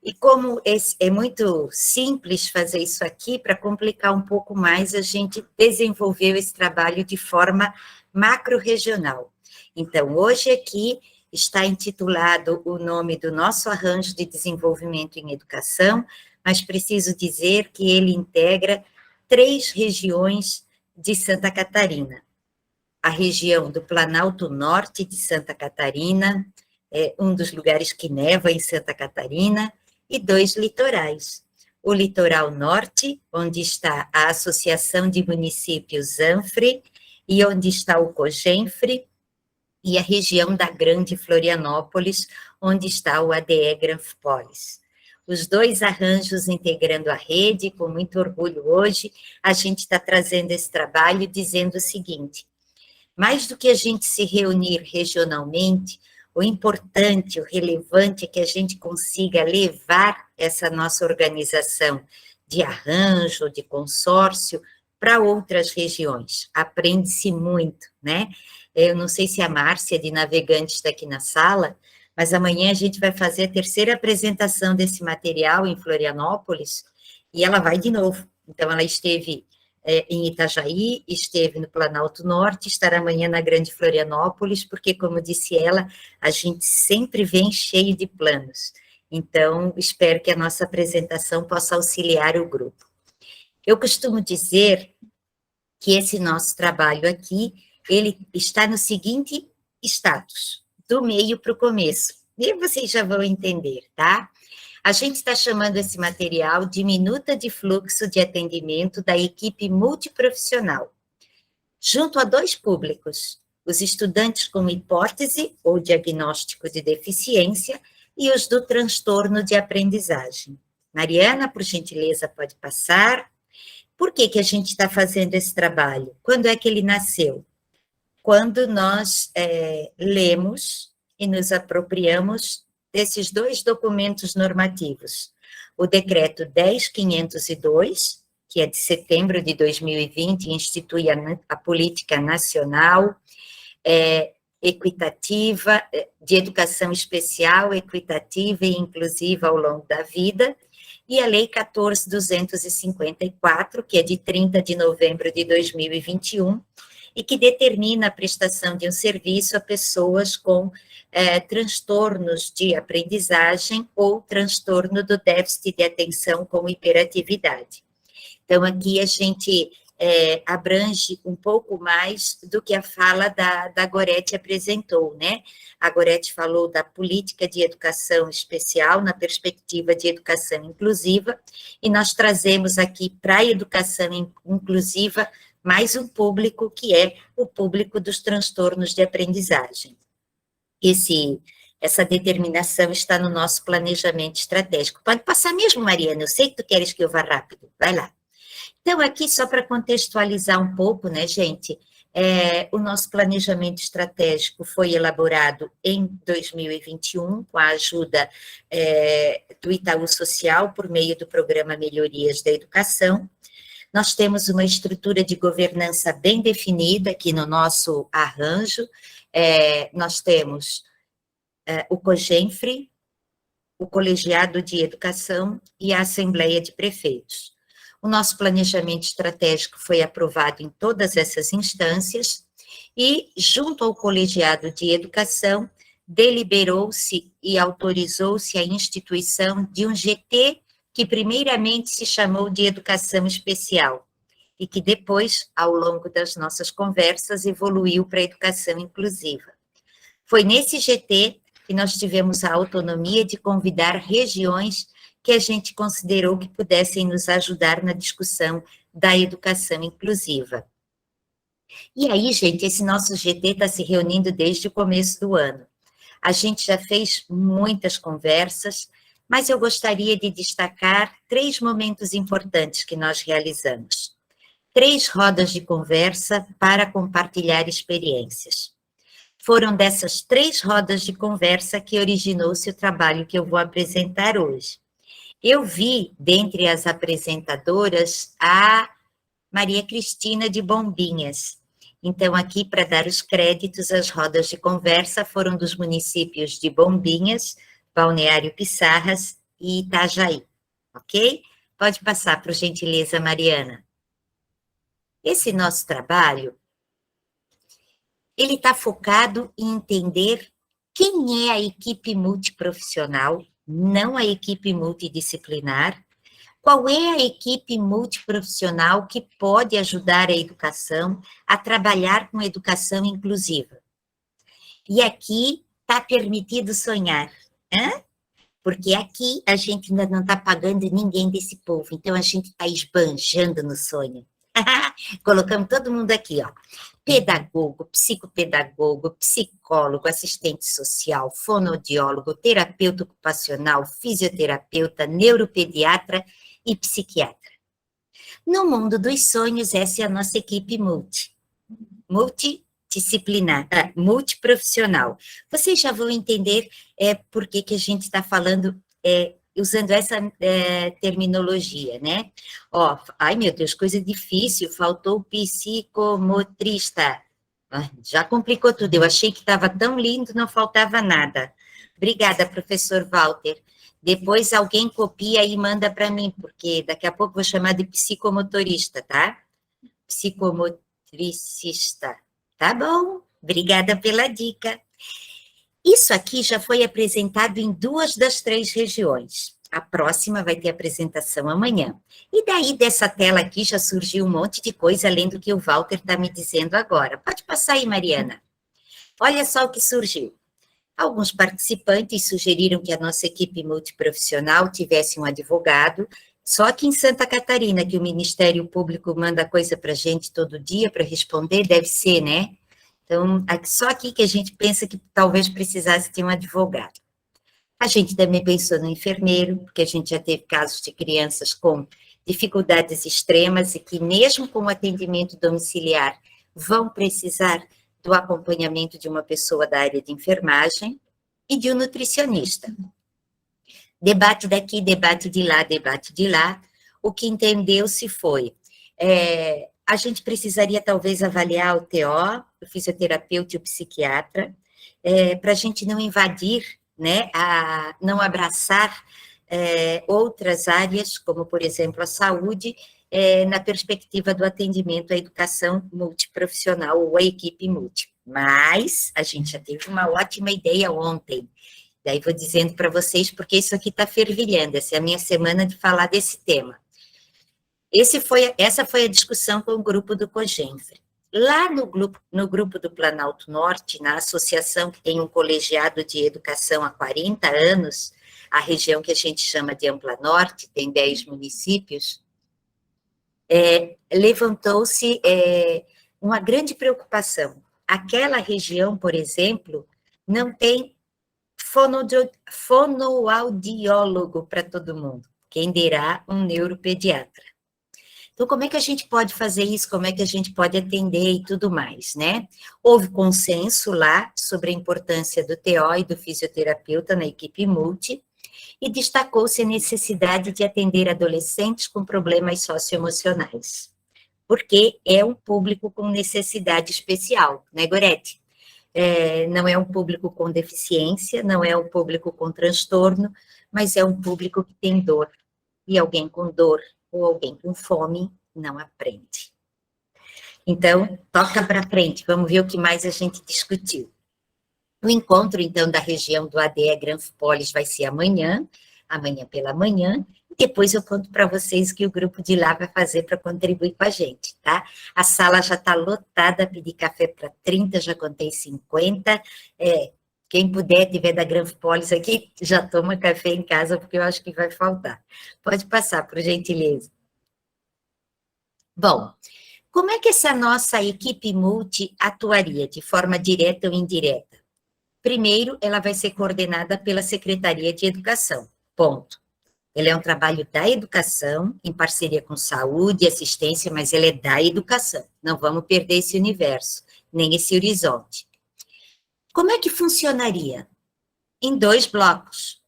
E como é muito simples fazer isso aqui, para complicar um pouco mais, a gente desenvolveu esse trabalho de forma macro-regional. Então, hoje aqui está intitulado o nome do nosso arranjo de desenvolvimento em educação, mas preciso dizer que ele integra 3 regiões de Santa Catarina. A região do Planalto Norte de Santa Catarina, um dos lugares que neva em Santa Catarina, e 2 litorais. O litoral norte, onde está a Associação de Municípios Zanfre, e onde está o Cogenfre, e a região da Grande Florianópolis, onde está o ADE Granfopolis. Os 2 arranjos integrando a rede, com muito orgulho hoje, a gente está trazendo esse trabalho dizendo o seguinte: mais do que a gente se reunir regionalmente, o importante, o relevante é que a gente consiga levar essa nossa organização de arranjo, de consórcio, para outras regiões. Aprende-se muito, né? Eu não sei se a Márcia, de Navegante, está aqui na sala, mas amanhã a gente vai fazer a terceira apresentação desse material em Florianópolis, e ela vai de novo. Então, ela esteve em Itajaí, esteve no Planalto Norte, estará amanhã na Grande Florianópolis, porque, como disse ela, a gente sempre vem cheio de planos. Então, espero que a nossa apresentação possa auxiliar o grupo. Eu costumo dizer que esse nosso trabalho aqui, ele está no seguinte status, do meio para o começo, e vocês já vão entender, tá? A gente está chamando esse material de minuta de fluxo de atendimento da equipe multiprofissional, junto a 2 públicos, os estudantes com hipótese ou diagnóstico de deficiência e os do transtorno de aprendizagem. Mariana, por gentileza, pode passar. Por que a gente está fazendo esse trabalho? Quando é que ele nasceu? Quando nós lemos e nos apropriamos desses 2 documentos normativos. O decreto 10.502, que é de setembro de 2020, institui a política nacional equitativa, de educação especial, equitativa e inclusiva ao longo da vida, e a Lei 14.254, que é de 30 de novembro de 2021, e que determina a prestação de um serviço a pessoas com transtornos de aprendizagem ou transtorno do déficit de atenção com hiperatividade. Então, aqui a gente abrange um pouco mais do que a fala da Gorete apresentou, né? A Gorete falou da política de educação especial na perspectiva de educação inclusiva, e nós trazemos aqui para a educação inclusiva mais um público que é o público dos transtornos de aprendizagem. Essa determinação está no nosso planejamento estratégico. Pode passar mesmo, Mariana, eu sei que tu queres que eu vá rápido, vai lá. Então, aqui, só para contextualizar um pouco, né, gente, o nosso planejamento estratégico foi elaborado em 2021, com a ajuda do Itaú Social, por meio do Programa Melhorias da Educação. Nós temos uma estrutura de governança bem definida aqui no nosso arranjo. Nós temos o COGENFRE, o Colegiado de Educação e a Assembleia de Prefeitos. O nosso planejamento estratégico foi aprovado em todas essas instâncias e, junto ao Colegiado de Educação, deliberou-se e autorizou-se a instituição de um GT que primeiramente se chamou de Educação Especial e que depois, ao longo das nossas conversas, evoluiu para a Educação Inclusiva. Foi nesse GT que nós tivemos a autonomia de convidar regiões que a gente considerou que pudessem nos ajudar na discussão da educação inclusiva. E aí, gente, esse nosso GT está se reunindo desde o começo do ano. A gente já fez muitas conversas, mas eu gostaria de destacar 3 momentos importantes que nós realizamos. 3 rodas de conversa para compartilhar experiências. Foram dessas 3 rodas de conversa que originou-se o trabalho que eu vou apresentar hoje. Eu vi, dentre as apresentadoras, a Maria Cristina de Bombinhas. Então, aqui, para dar os créditos, as rodas de conversa foram dos municípios de Bombinhas, Balneário Pissarras e Itajaí, ok? Pode passar, por gentileza, Mariana. Esse nosso trabalho, ele está focado em entender quem é a equipe multiprofissional, não a equipe multidisciplinar, qual é a equipe multiprofissional que pode ajudar a educação a trabalhar com educação inclusiva. E aqui está permitido sonhar, né? Porque aqui a gente ainda não está pagando ninguém desse povo, então a gente está esbanjando no sonho. Colocamos todo mundo aqui, ó. Pedagogo, psicopedagogo, psicólogo, assistente social, fonoaudiólogo, terapeuta ocupacional, fisioterapeuta, neuropediatra e psiquiatra. No mundo dos sonhos, essa é a nossa equipe multidisciplinar, multiprofissional. Vocês já vão entender por que a gente está falando, usando essa terminologia, né? Ó, ai meu Deus, coisa difícil, faltou o psicomotrista. Já complicou tudo, eu achei que estava tão lindo, não faltava nada. Obrigada, professor Walter. Depois alguém copia e manda para mim, porque daqui a pouco vou chamar de psicomotorista, tá? Psicomotricista. Tá bom, obrigada pela dica. Isso aqui já foi apresentado em 2 das 3 regiões. A próxima vai ter apresentação amanhã. E daí, dessa tela aqui, já surgiu um monte de coisa, além do que o Walter está me dizendo agora. Pode passar aí, Mariana. Olha só o que surgiu. Alguns participantes sugeriram que a nossa equipe multiprofissional tivesse um advogado. Só aqui em Santa Catarina, que o Ministério Público manda coisa para a gente todo dia para responder, deve ser, né? Então, só aqui que a gente pensa que talvez precisasse de um advogado. A gente também pensou no enfermeiro, porque a gente já teve casos de crianças com dificuldades extremas e que, mesmo com o atendimento domiciliar, vão precisar do acompanhamento de uma pessoa da área de enfermagem e de um nutricionista. Debate daqui, debate de lá, debate de lá. O que entendeu-se foi, a gente precisaria talvez avaliar o TO, o fisioterapeuta e o psiquiatra, para a gente não invadir, né, não abraçar outras áreas, como, por exemplo, a saúde, na perspectiva do atendimento à educação multiprofissional ou à equipe multi. Mas a gente já teve uma ótima ideia ontem. Daí vou dizendo para vocês, porque isso aqui está fervilhando, essa é a minha semana de falar desse tema. Essa foi a discussão com o grupo do COGENFRE. Lá no grupo do Planalto Norte, na associação que tem um colegiado de educação há 40 anos, a região que a gente chama de Ampla Norte, tem 10 municípios, levantou-se uma grande preocupação. Aquela região, por exemplo, não tem fonoaudiólogo para todo mundo, quem dirá um neuropediatra. Então, como é que a gente pode fazer isso? Como é que a gente pode atender e tudo mais, né? Houve consenso lá sobre a importância do TO e do fisioterapeuta na equipe multi, e destacou-se a necessidade de atender adolescentes com problemas socioemocionais, porque é um público com necessidade especial, né, Gorete? Não é um público com deficiência, não é um público com transtorno, mas é um público que tem dor, e alguém com dor ou alguém com fome não aprende. Então, toca para frente, vamos ver o que mais a gente discutiu. O encontro, então, da região do ADE Granfopolis vai ser amanhã pela manhã, e depois eu conto para vocês o que o grupo de lá vai fazer para contribuir com a gente, tá? A sala já está lotada, pedi café para 30, já contei 50, quem puder, tiver da Granfopolis aqui, já toma café em casa, porque eu acho que vai faltar. Pode passar, por gentileza. Bom, como é que essa nossa equipe multi atuaria, de forma direta ou indireta? Primeiro, ela vai ser coordenada pela Secretaria de Educação, ponto. Ele é um trabalho da educação, em parceria com saúde e assistência, mas ele é da educação. Não vamos perder esse universo, nem esse horizonte. Como é que funcionaria? Em 2 blocos.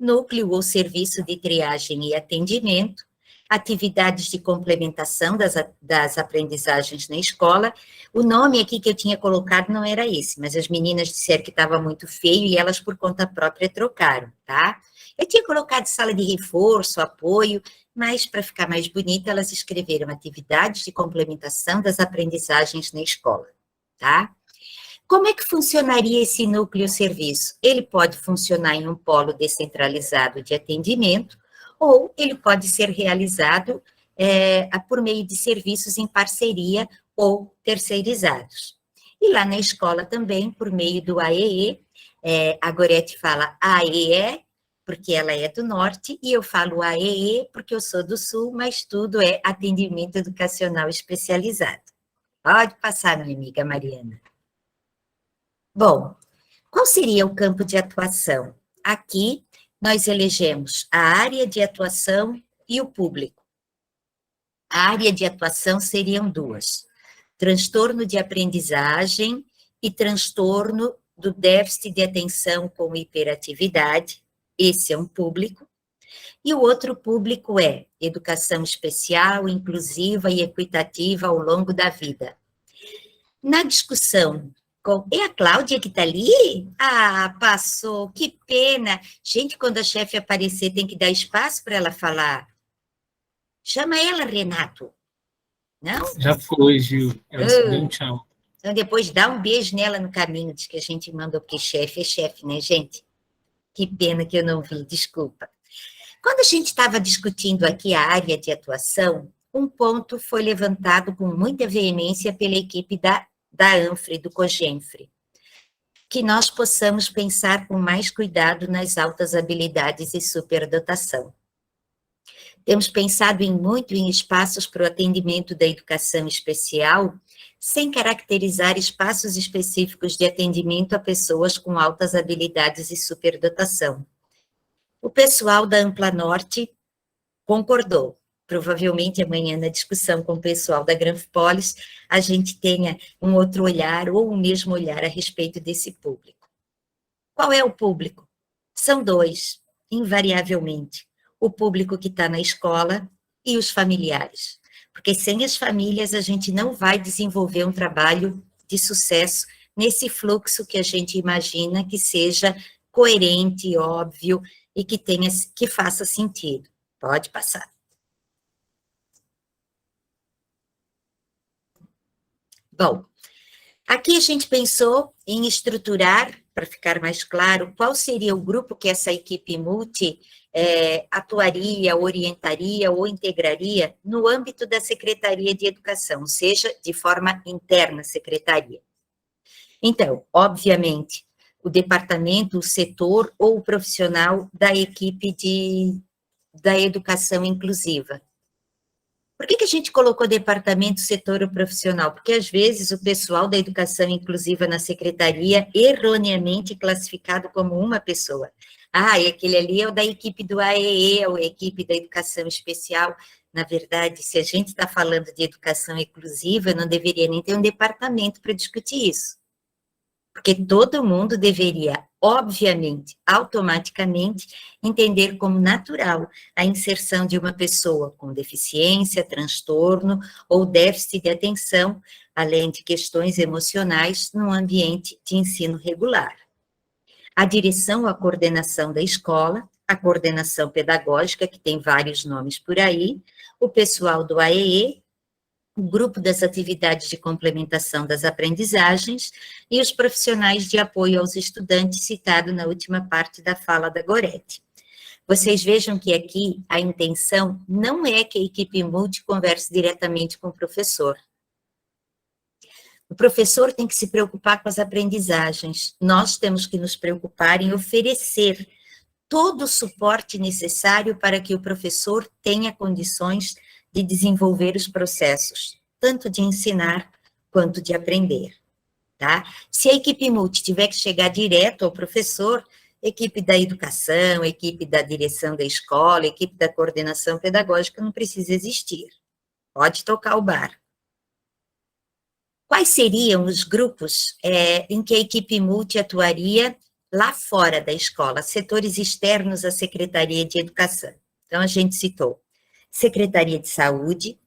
Núcleo ou serviço de triagem e atendimento, atividades de complementação das aprendizagens na escola. O nome aqui que eu tinha colocado não era esse, mas as meninas disseram que estava muito feio e elas, por conta própria, trocaram, tá? Eu tinha colocado sala de reforço, apoio, mas para ficar mais bonita, elas escreveram atividades de complementação das aprendizagens na escola, tá? Como é que funcionaria esse núcleo serviço? Ele pode funcionar em um polo descentralizado de atendimento, ou ele pode ser realizado por meio de serviços em parceria ou terceirizados. E lá na escola também, por meio do AEE, a Gorete fala AEE, porque ela é do norte, e eu falo AEE porque eu sou do sul, mas tudo é atendimento educacional especializado. Pode passar, minha amiga Mariana. Bom, qual seria o campo de atuação? Aqui, nós elegemos a área de atuação e o público. A área de atuação seriam 2, transtorno de aprendizagem e transtorno do déficit de atenção com hiperatividade, esse é um público, e o outro público é educação especial, inclusiva e equitativa ao longo da vida. Na discussão E a Cláudia que está ali? Ah, passou, que pena. Gente, quando a chefe aparecer, tem que dar espaço para ela falar. Chama ela, Renato. Não? Já foi, Gil. Ela só deu um tchau. Então, depois dá um beijo nela no caminho, diz que a gente mandou, porque chefe é chefe, né, gente? Que pena que eu não vi, desculpa. Quando a gente estava discutindo aqui a área de atuação, um ponto foi levantado com muita veemência pela equipe da ANFRE, do COGENFRE, que nós possamos pensar com mais cuidado nas altas habilidades e superdotação. Temos pensado muito em espaços para o atendimento da educação especial, sem caracterizar espaços específicos de atendimento a pessoas com altas habilidades e superdotação. O pessoal da Ampla Norte concordou. Provavelmente amanhã, na discussão com o pessoal da Granfipolis, a gente tenha um outro olhar ou o mesmo olhar a respeito desse público. Qual é o público? São dois, invariavelmente. O público que está na escola e os familiares. Porque sem as famílias a gente não vai desenvolver um trabalho de sucesso nesse fluxo que a gente imagina que seja coerente, óbvio e que faça sentido. Pode passar. Bom, aqui a gente pensou em estruturar, para ficar mais claro, qual seria o grupo que essa equipe multi atuaria, orientaria ou integraria no âmbito da Secretaria de Educação, ou seja, de forma interna à Secretaria. Então, obviamente, o departamento, o setor ou o profissional da equipe da educação inclusiva. Por que a gente colocou departamento, setor ou profissional? Porque, às vezes, o pessoal da educação inclusiva na secretaria, erroneamente classificado como uma pessoa. Ah, e aquele ali é o da equipe do AEE, ou a equipe da educação especial. Na verdade, se a gente está falando de educação inclusiva, não deveria nem ter um departamento para discutir isso. Porque todo mundo deveria, obviamente, automaticamente, entender como natural a inserção de uma pessoa com deficiência, transtorno ou déficit de atenção, além de questões emocionais, num ambiente de ensino regular. A direção ou a coordenação da escola, a coordenação pedagógica, que tem vários nomes por aí, o pessoal do AEE, o grupo das atividades de complementação das aprendizagens e os profissionais de apoio aos estudantes, citado na última parte da fala da Gorete. Vocês vejam que aqui a intenção não é que a equipe multi converse diretamente com o professor. O professor tem que se preocupar com as aprendizagens. Nós temos que nos preocupar em oferecer todo o suporte necessário para que o professor tenha condições de desenvolver os processos, tanto de ensinar quanto de aprender, tá? Se a equipe multi tiver que chegar direto ao professor, equipe da educação, equipe da direção da escola, equipe da coordenação pedagógica não precisa existir. Pode tocar o barco. Quais seriam os grupos em que a equipe multi atuaria lá fora da escola, setores externos à Secretaria de Educação? Então, a gente citou Secretaria de Saúde,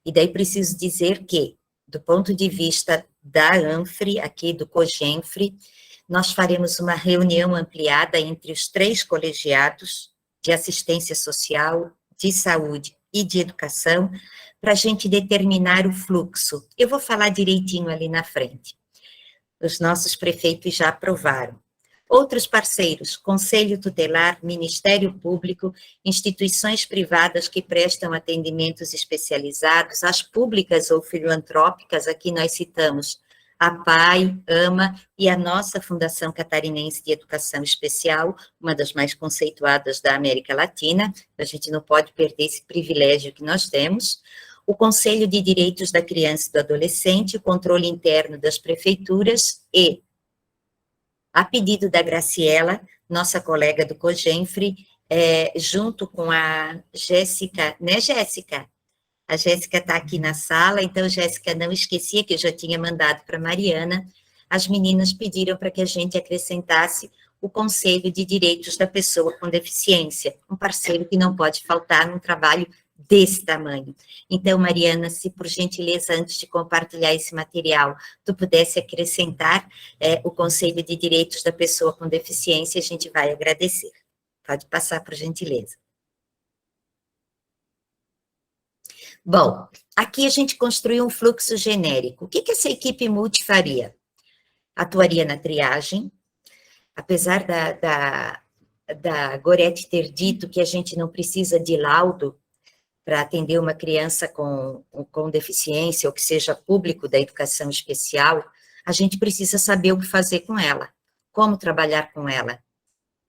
e daí preciso dizer que, do ponto de vista da ANFRE, aqui do COGENFRE, nós faremos uma reunião ampliada entre os 3 colegiados de assistência social, de saúde e de educação, para a gente determinar o fluxo. Eu vou falar direitinho ali na frente. Os nossos prefeitos já aprovaram. Outros parceiros, Conselho Tutelar, Ministério Público, instituições privadas que prestam atendimentos especializados, as públicas ou filantrópicas, aqui nós citamos a PAI, AMA e a nossa Fundação Catarinense de Educação Especial, uma das mais conceituadas da América Latina, a gente não pode perder esse privilégio que nós temos. O Conselho de Direitos da Criança e do Adolescente, o controle interno das prefeituras e, a pedido da Graciela, nossa colega do COGENFRE, junto com a Jéssica, né, Jéssica? A Jéssica está aqui na sala, então, Jéssica, não esquecia que eu já tinha mandado para a Mariana, as meninas pediram para que a gente acrescentasse o Conselho de Direitos da Pessoa com Deficiência, um parceiro que não pode faltar num trabalho desse tamanho. Então, Mariana, se por gentileza, antes de compartilhar esse material, tu pudesse acrescentar o Conselho de Direitos da Pessoa com Deficiência, a gente vai agradecer. Pode passar, por gentileza. Bom, aqui a gente construiu um fluxo genérico. O que essa equipe multi faria? Atuaria na triagem, apesar da Gorete ter dito que a gente não precisa de laudo para atender uma criança com deficiência, ou que seja público da educação especial, a gente precisa saber o que fazer com ela, como trabalhar com ela.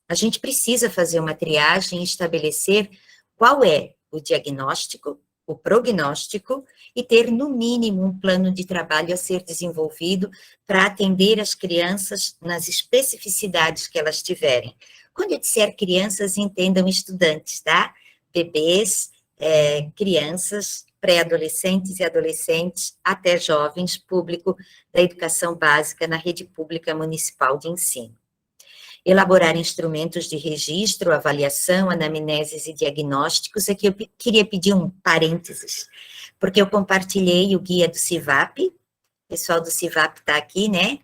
A gente precisa fazer uma triagem e estabelecer qual é o diagnóstico, o prognóstico, e ter, no mínimo, um plano de trabalho a ser desenvolvido para atender as crianças nas especificidades que elas tiverem. Quando eu disser crianças, entendam estudantes, tá? Bebês, crianças, pré-adolescentes e adolescentes, até jovens, público da educação básica na rede pública municipal de ensino. Elaborar instrumentos de registro, avaliação, anamneses e diagnósticos. Aqui eu queria pedir um parênteses, porque eu compartilhei o guia do CIVAP, o pessoal do CIVAP está aqui, né?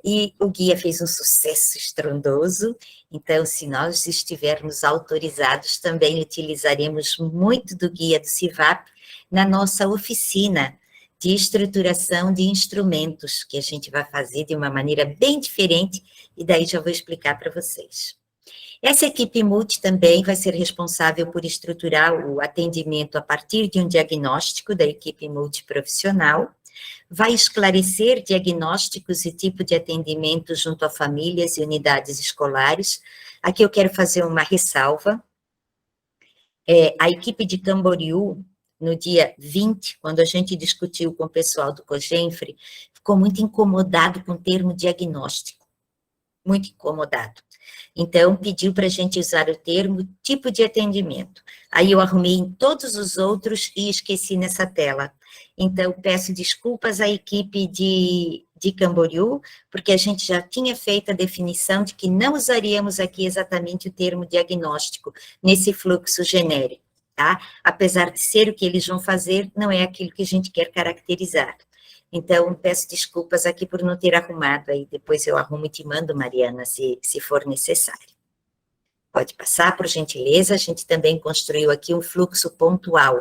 E o guia fez um sucesso estrondoso, então, se nós estivermos autorizados, também utilizaremos muito do guia do CIVAP na nossa oficina de estruturação de instrumentos, que a gente vai fazer de uma maneira bem diferente, e daí já vou explicar para vocês. Essa equipe multi também vai ser responsável por estruturar o atendimento a partir de um diagnóstico da equipe multiprofissional, vai esclarecer diagnósticos e tipo de atendimento junto a famílias e unidades escolares. Aqui eu quero fazer uma ressalva. A equipe de Camboriú, no dia 20, quando a gente discutiu com o pessoal do COGENFRE, ficou muito incomodado com o termo diagnóstico. Muito incomodado. Então, pediu para a gente usar o termo tipo de atendimento. Aí eu arrumei em todos os outros e esqueci nessa tela. Então, peço desculpas à equipe de Camboriú, porque a gente já tinha feito a definição de que não usaríamos aqui exatamente o termo diagnóstico nesse fluxo genérico, tá? Apesar de ser o que eles vão fazer, não é aquilo que a gente quer caracterizar. Então, peço desculpas aqui por não ter arrumado, aí depois eu arrumo e te mando, Mariana, se for necessário. Pode passar, por gentileza. A gente também construiu aqui um fluxo pontual,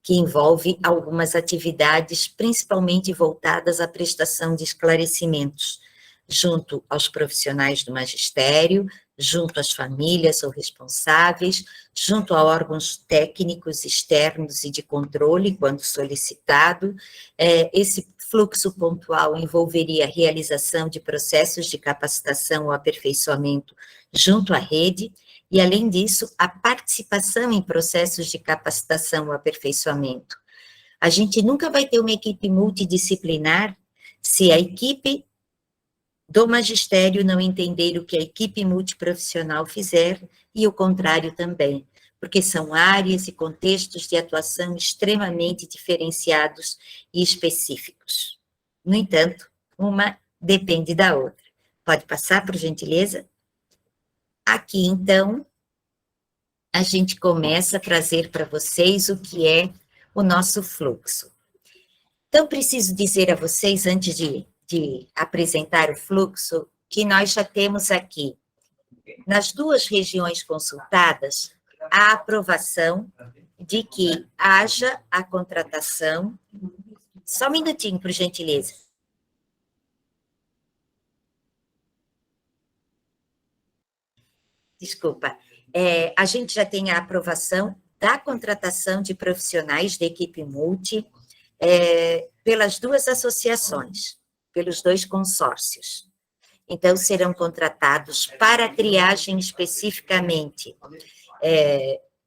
que envolve algumas atividades, principalmente voltadas à prestação de esclarecimentos, junto aos profissionais do magistério, junto às famílias ou responsáveis, junto a órgãos técnicos externos e de controle, quando solicitado. Esse fluxo pontual envolveria a realização de processos de capacitação ou aperfeiçoamento junto à rede, e, além disso, a participação em processos de capacitação ou aperfeiçoamento. A gente nunca vai ter uma equipe multidisciplinar se a equipe do magistério não entender o que a equipe multiprofissional fizer, e o contrário também, porque são áreas e contextos de atuação extremamente diferenciados e específicos. No entanto, uma depende da outra. Pode passar, por gentileza? Aqui, então, a gente começa a trazer para vocês o que é o nosso fluxo. Então, preciso dizer a vocês, antes de apresentar o fluxo, que nós já temos aqui, nas duas regiões consultadas, a aprovação de que haja a contratação. Só um minutinho, por gentileza. Desculpa. A gente já tem a aprovação da contratação de profissionais da equipe multi pelas duas associações, pelos dois consórcios. Então, serão contratados para triagem especificamente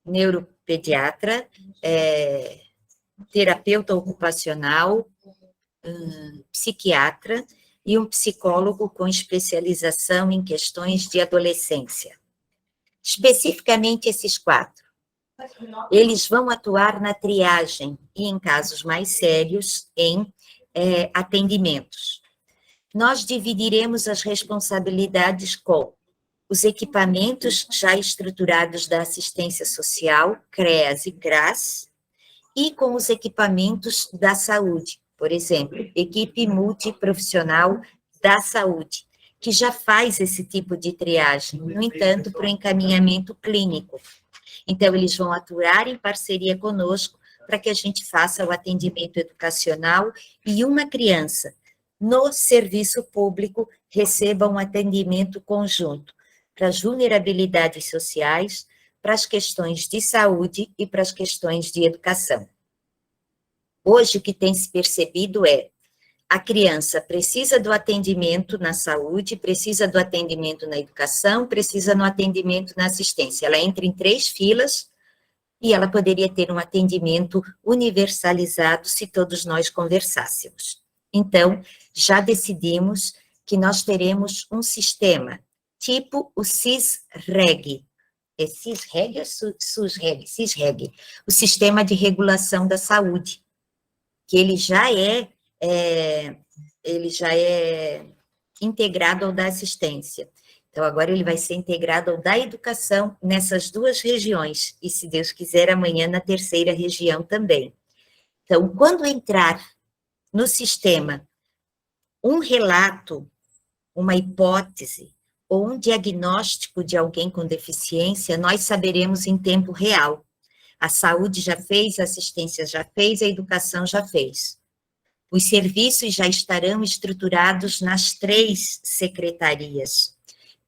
neuropediatra, terapeuta ocupacional, psiquiatra e um psicólogo com especialização em questões de adolescência. Especificamente esses 4. Eles vão atuar na triagem e, em casos mais sérios, em atendimentos. Nós dividiremos as responsabilidades com os equipamentos já estruturados da assistência social, CREAS e CRAS, e com os equipamentos da saúde, por exemplo, equipe multiprofissional da saúde, que já faz esse tipo de triagem, no entanto, para o encaminhamento clínico. Então, eles vão atuar em parceria conosco para que a gente faça o atendimento educacional e uma criança no serviço público receba um atendimento conjunto para as vulnerabilidades sociais, para as questões de saúde e para as questões de educação. Hoje, o que tem se percebido é a criança precisa do atendimento na saúde, precisa do atendimento na educação, precisa no atendimento na assistência. Ela entra em 3 filas e ela poderia ter um atendimento universalizado se todos nós conversássemos. Então, já decidimos que nós teremos um sistema, tipo o CIS-REG. É CIS-REG ou SUS-REG? CIS-REG. O Sistema de Regulação da Saúde, que ele já é integrado ao da assistência. Então, agora ele vai ser integrado ao da educação nessas 2 regiões, e se Deus quiser, amanhã na 3ª região também. Então, quando entrar no sistema um relato, uma hipótese, ou um diagnóstico de alguém com deficiência, nós saberemos em tempo real. A saúde já fez, a assistência já fez, a educação já fez. Os serviços já estarão estruturados nas 3 secretarias.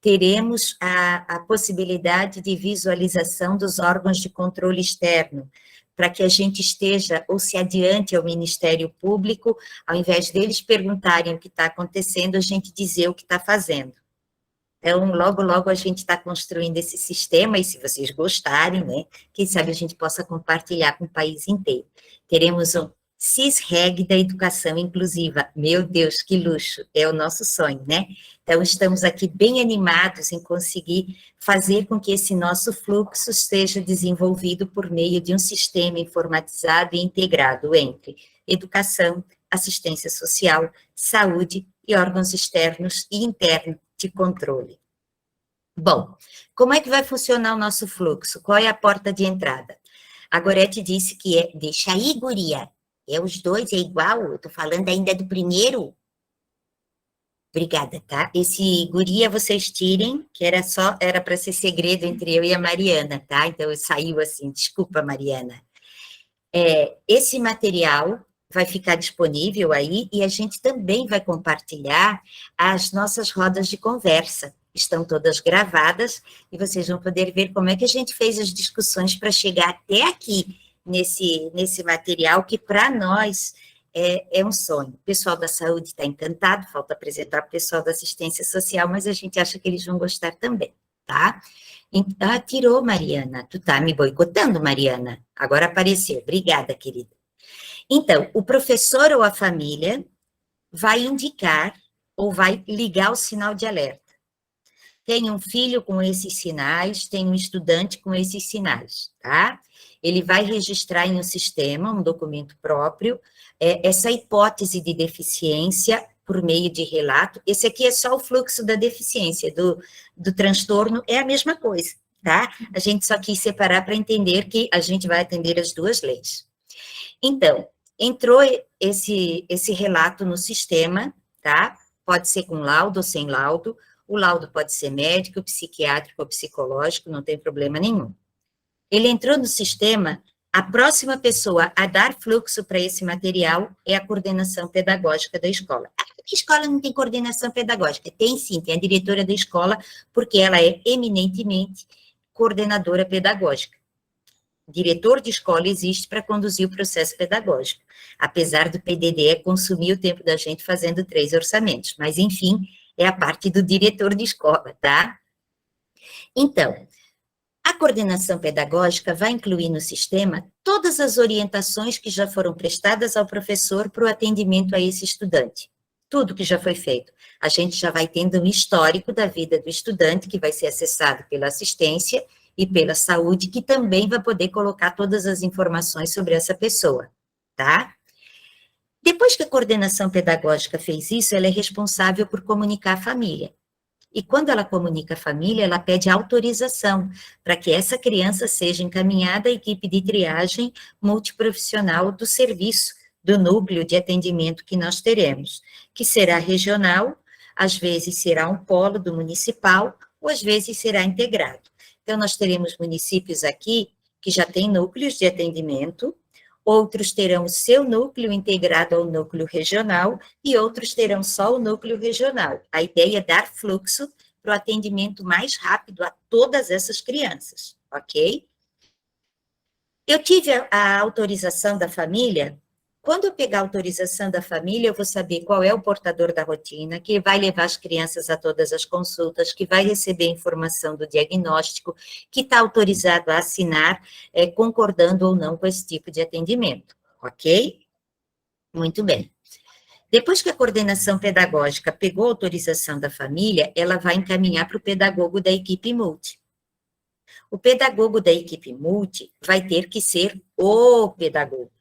Teremos a possibilidade de visualização dos órgãos de controle externo, para que a gente esteja ou se adiante ao Ministério Público, ao invés deles perguntarem o que está acontecendo, a gente dizer o que está fazendo. Então, logo, logo a gente está construindo esse sistema, e se vocês gostarem, né, quem sabe a gente possa compartilhar com o país inteiro. Teremos um CIS-REG da educação inclusiva. Meu Deus, que luxo, é o nosso sonho, né? Então, estamos aqui bem animados em conseguir fazer com que esse nosso fluxo seja desenvolvido por meio de um sistema informatizado e integrado entre educação, assistência social, saúde e órgãos externos e internos de controle. Bom, como é que vai funcionar o nosso fluxo? Qual é a porta de entrada? A Gorete disse que é, deixa aí, guria, é os 2, é igual, eu tô falando ainda do primeiro. Obrigada, tá? Esse guria vocês tirem, que era para ser segredo entre eu e a Mariana, tá? Então, saiu assim, desculpa, Mariana. Esse material vai ficar disponível aí, e a gente também vai compartilhar as nossas rodas de conversa. Estão todas gravadas, e vocês vão poder ver como é que a gente fez as discussões para chegar até aqui, nesse material, que para nós é um sonho. O pessoal da saúde está encantado, falta apresentar o pessoal da assistência social, mas a gente acha que eles vão gostar também, tá? Tirou, Mariana. Tu tá me boicotando, Mariana? Agora apareceu. Obrigada, querida. Então, o professor ou a família vai indicar ou vai ligar o sinal de alerta. Tem um filho com esses sinais, tem um estudante com esses sinais, tá? Ele vai registrar em um sistema, um documento próprio, essa hipótese de deficiência por meio de relato. Esse aqui é só o fluxo da deficiência, do transtorno é a mesma coisa, tá? A gente só quis separar para entender que a gente vai atender as 2 leis. Então, entrou esse relato no sistema, tá? Pode ser com laudo ou sem laudo. O laudo pode ser médico, psiquiátrico ou psicológico, não tem problema nenhum. Ele entrou no sistema, a próxima pessoa a dar fluxo para esse material é a coordenação pedagógica da escola. A escola não tem coordenação pedagógica? Tem sim, tem a diretora da escola, porque ela é eminentemente coordenadora pedagógica. Diretor de escola existe para conduzir o processo pedagógico, apesar do PDD consumir o tempo da gente fazendo 3 orçamentos, mas enfim, é a parte do diretor de escola, tá? Então, a coordenação pedagógica vai incluir no sistema todas as orientações que já foram prestadas ao professor para o atendimento a esse estudante. Tudo que já foi feito. A gente já vai tendo um histórico da vida do estudante, que vai ser acessado pela assistência e pela saúde, que também vai poder colocar todas as informações sobre essa pessoa, tá? Depois que a coordenação pedagógica fez isso, ela é responsável por comunicar à família. E quando ela comunica à família, ela pede autorização para que essa criança seja encaminhada à equipe de triagem multiprofissional do serviço, do núcleo de atendimento que nós teremos, que será regional, às vezes será um polo do municipal, ou às vezes será integrado. Então, nós teremos municípios aqui que já têm núcleos de atendimento, outros terão o seu núcleo integrado ao núcleo regional e outros terão só o núcleo regional. A ideia é dar fluxo para o atendimento mais rápido a todas essas crianças, ok? Eu tive a autorização da família. Quando eu pegar a autorização da família, eu vou saber qual é o portador da rotina, que vai levar as crianças a todas as consultas, que vai receber informação do diagnóstico, que está autorizado a assinar, concordando ou não com esse tipo de atendimento, ok? Muito bem. Depois que a coordenação pedagógica pegou a autorização da família, ela vai encaminhar para o pedagogo da equipe multi. O pedagogo da equipe multi vai ter que ser o pedagogo.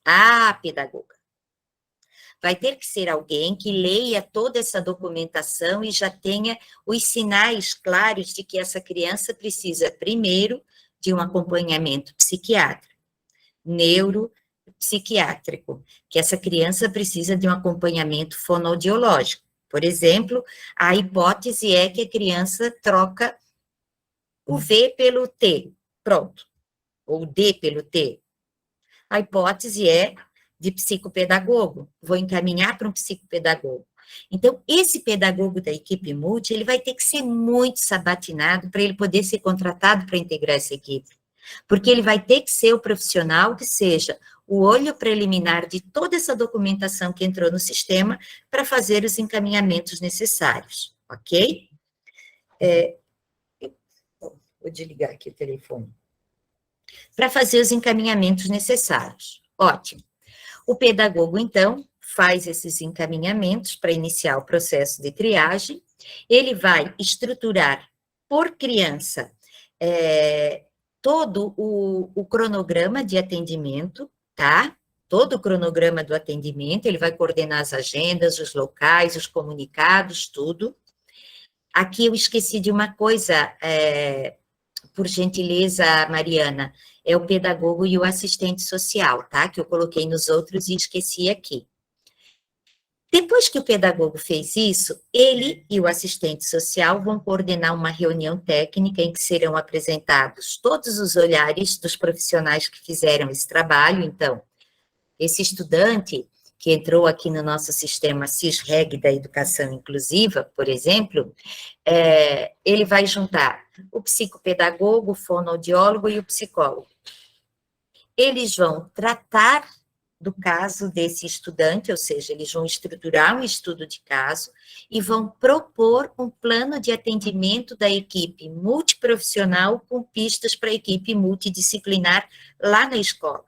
A pedagoga. Vai ter que ser alguém que leia toda essa documentação e já tenha os sinais claros de que essa criança precisa, primeiro, de um acompanhamento psiquiátrico, neuropsiquiátrico, que essa criança precisa de um acompanhamento fonoaudiológico. Por exemplo, a hipótese é que a criança troca o V pelo T, pronto, ou o D pelo T. A hipótese é de psicopedagogo, vou encaminhar para um psicopedagogo. Então, esse pedagogo da equipe multi, ele vai ter que ser muito sabatinado para ele poder ser contratado para integrar essa equipe, porque ele vai ter que ser o profissional que seja o olho preliminar de toda essa documentação que entrou no sistema para fazer os encaminhamentos necessários, ok? Vou desligar aqui o telefone. Para fazer os encaminhamentos necessários. Ótimo. O pedagogo, então, faz esses encaminhamentos para iniciar o processo de triagem. Ele vai estruturar por criança todo o cronograma de atendimento, tá? Todo o cronograma do atendimento, ele vai coordenar as agendas, os locais, os comunicados, tudo. Aqui eu esqueci de uma coisa, por gentileza, Mariana, é o pedagogo e o assistente social, tá? Que eu coloquei nos outros e esqueci aqui. Depois que o pedagogo fez isso, ele e o assistente social vão coordenar uma reunião técnica em que serão apresentados todos os olhares dos profissionais que fizeram esse trabalho. Então, esse estudante que entrou aqui no nosso sistema CIS-REG da educação inclusiva, por exemplo, ele vai juntar o psicopedagogo, o fonoaudiólogo e o psicólogo. Eles vão tratar do caso desse estudante, ou seja, eles vão estruturar um estudo de caso e vão propor um plano de atendimento da equipe multiprofissional com pistas para a equipe multidisciplinar lá na escola.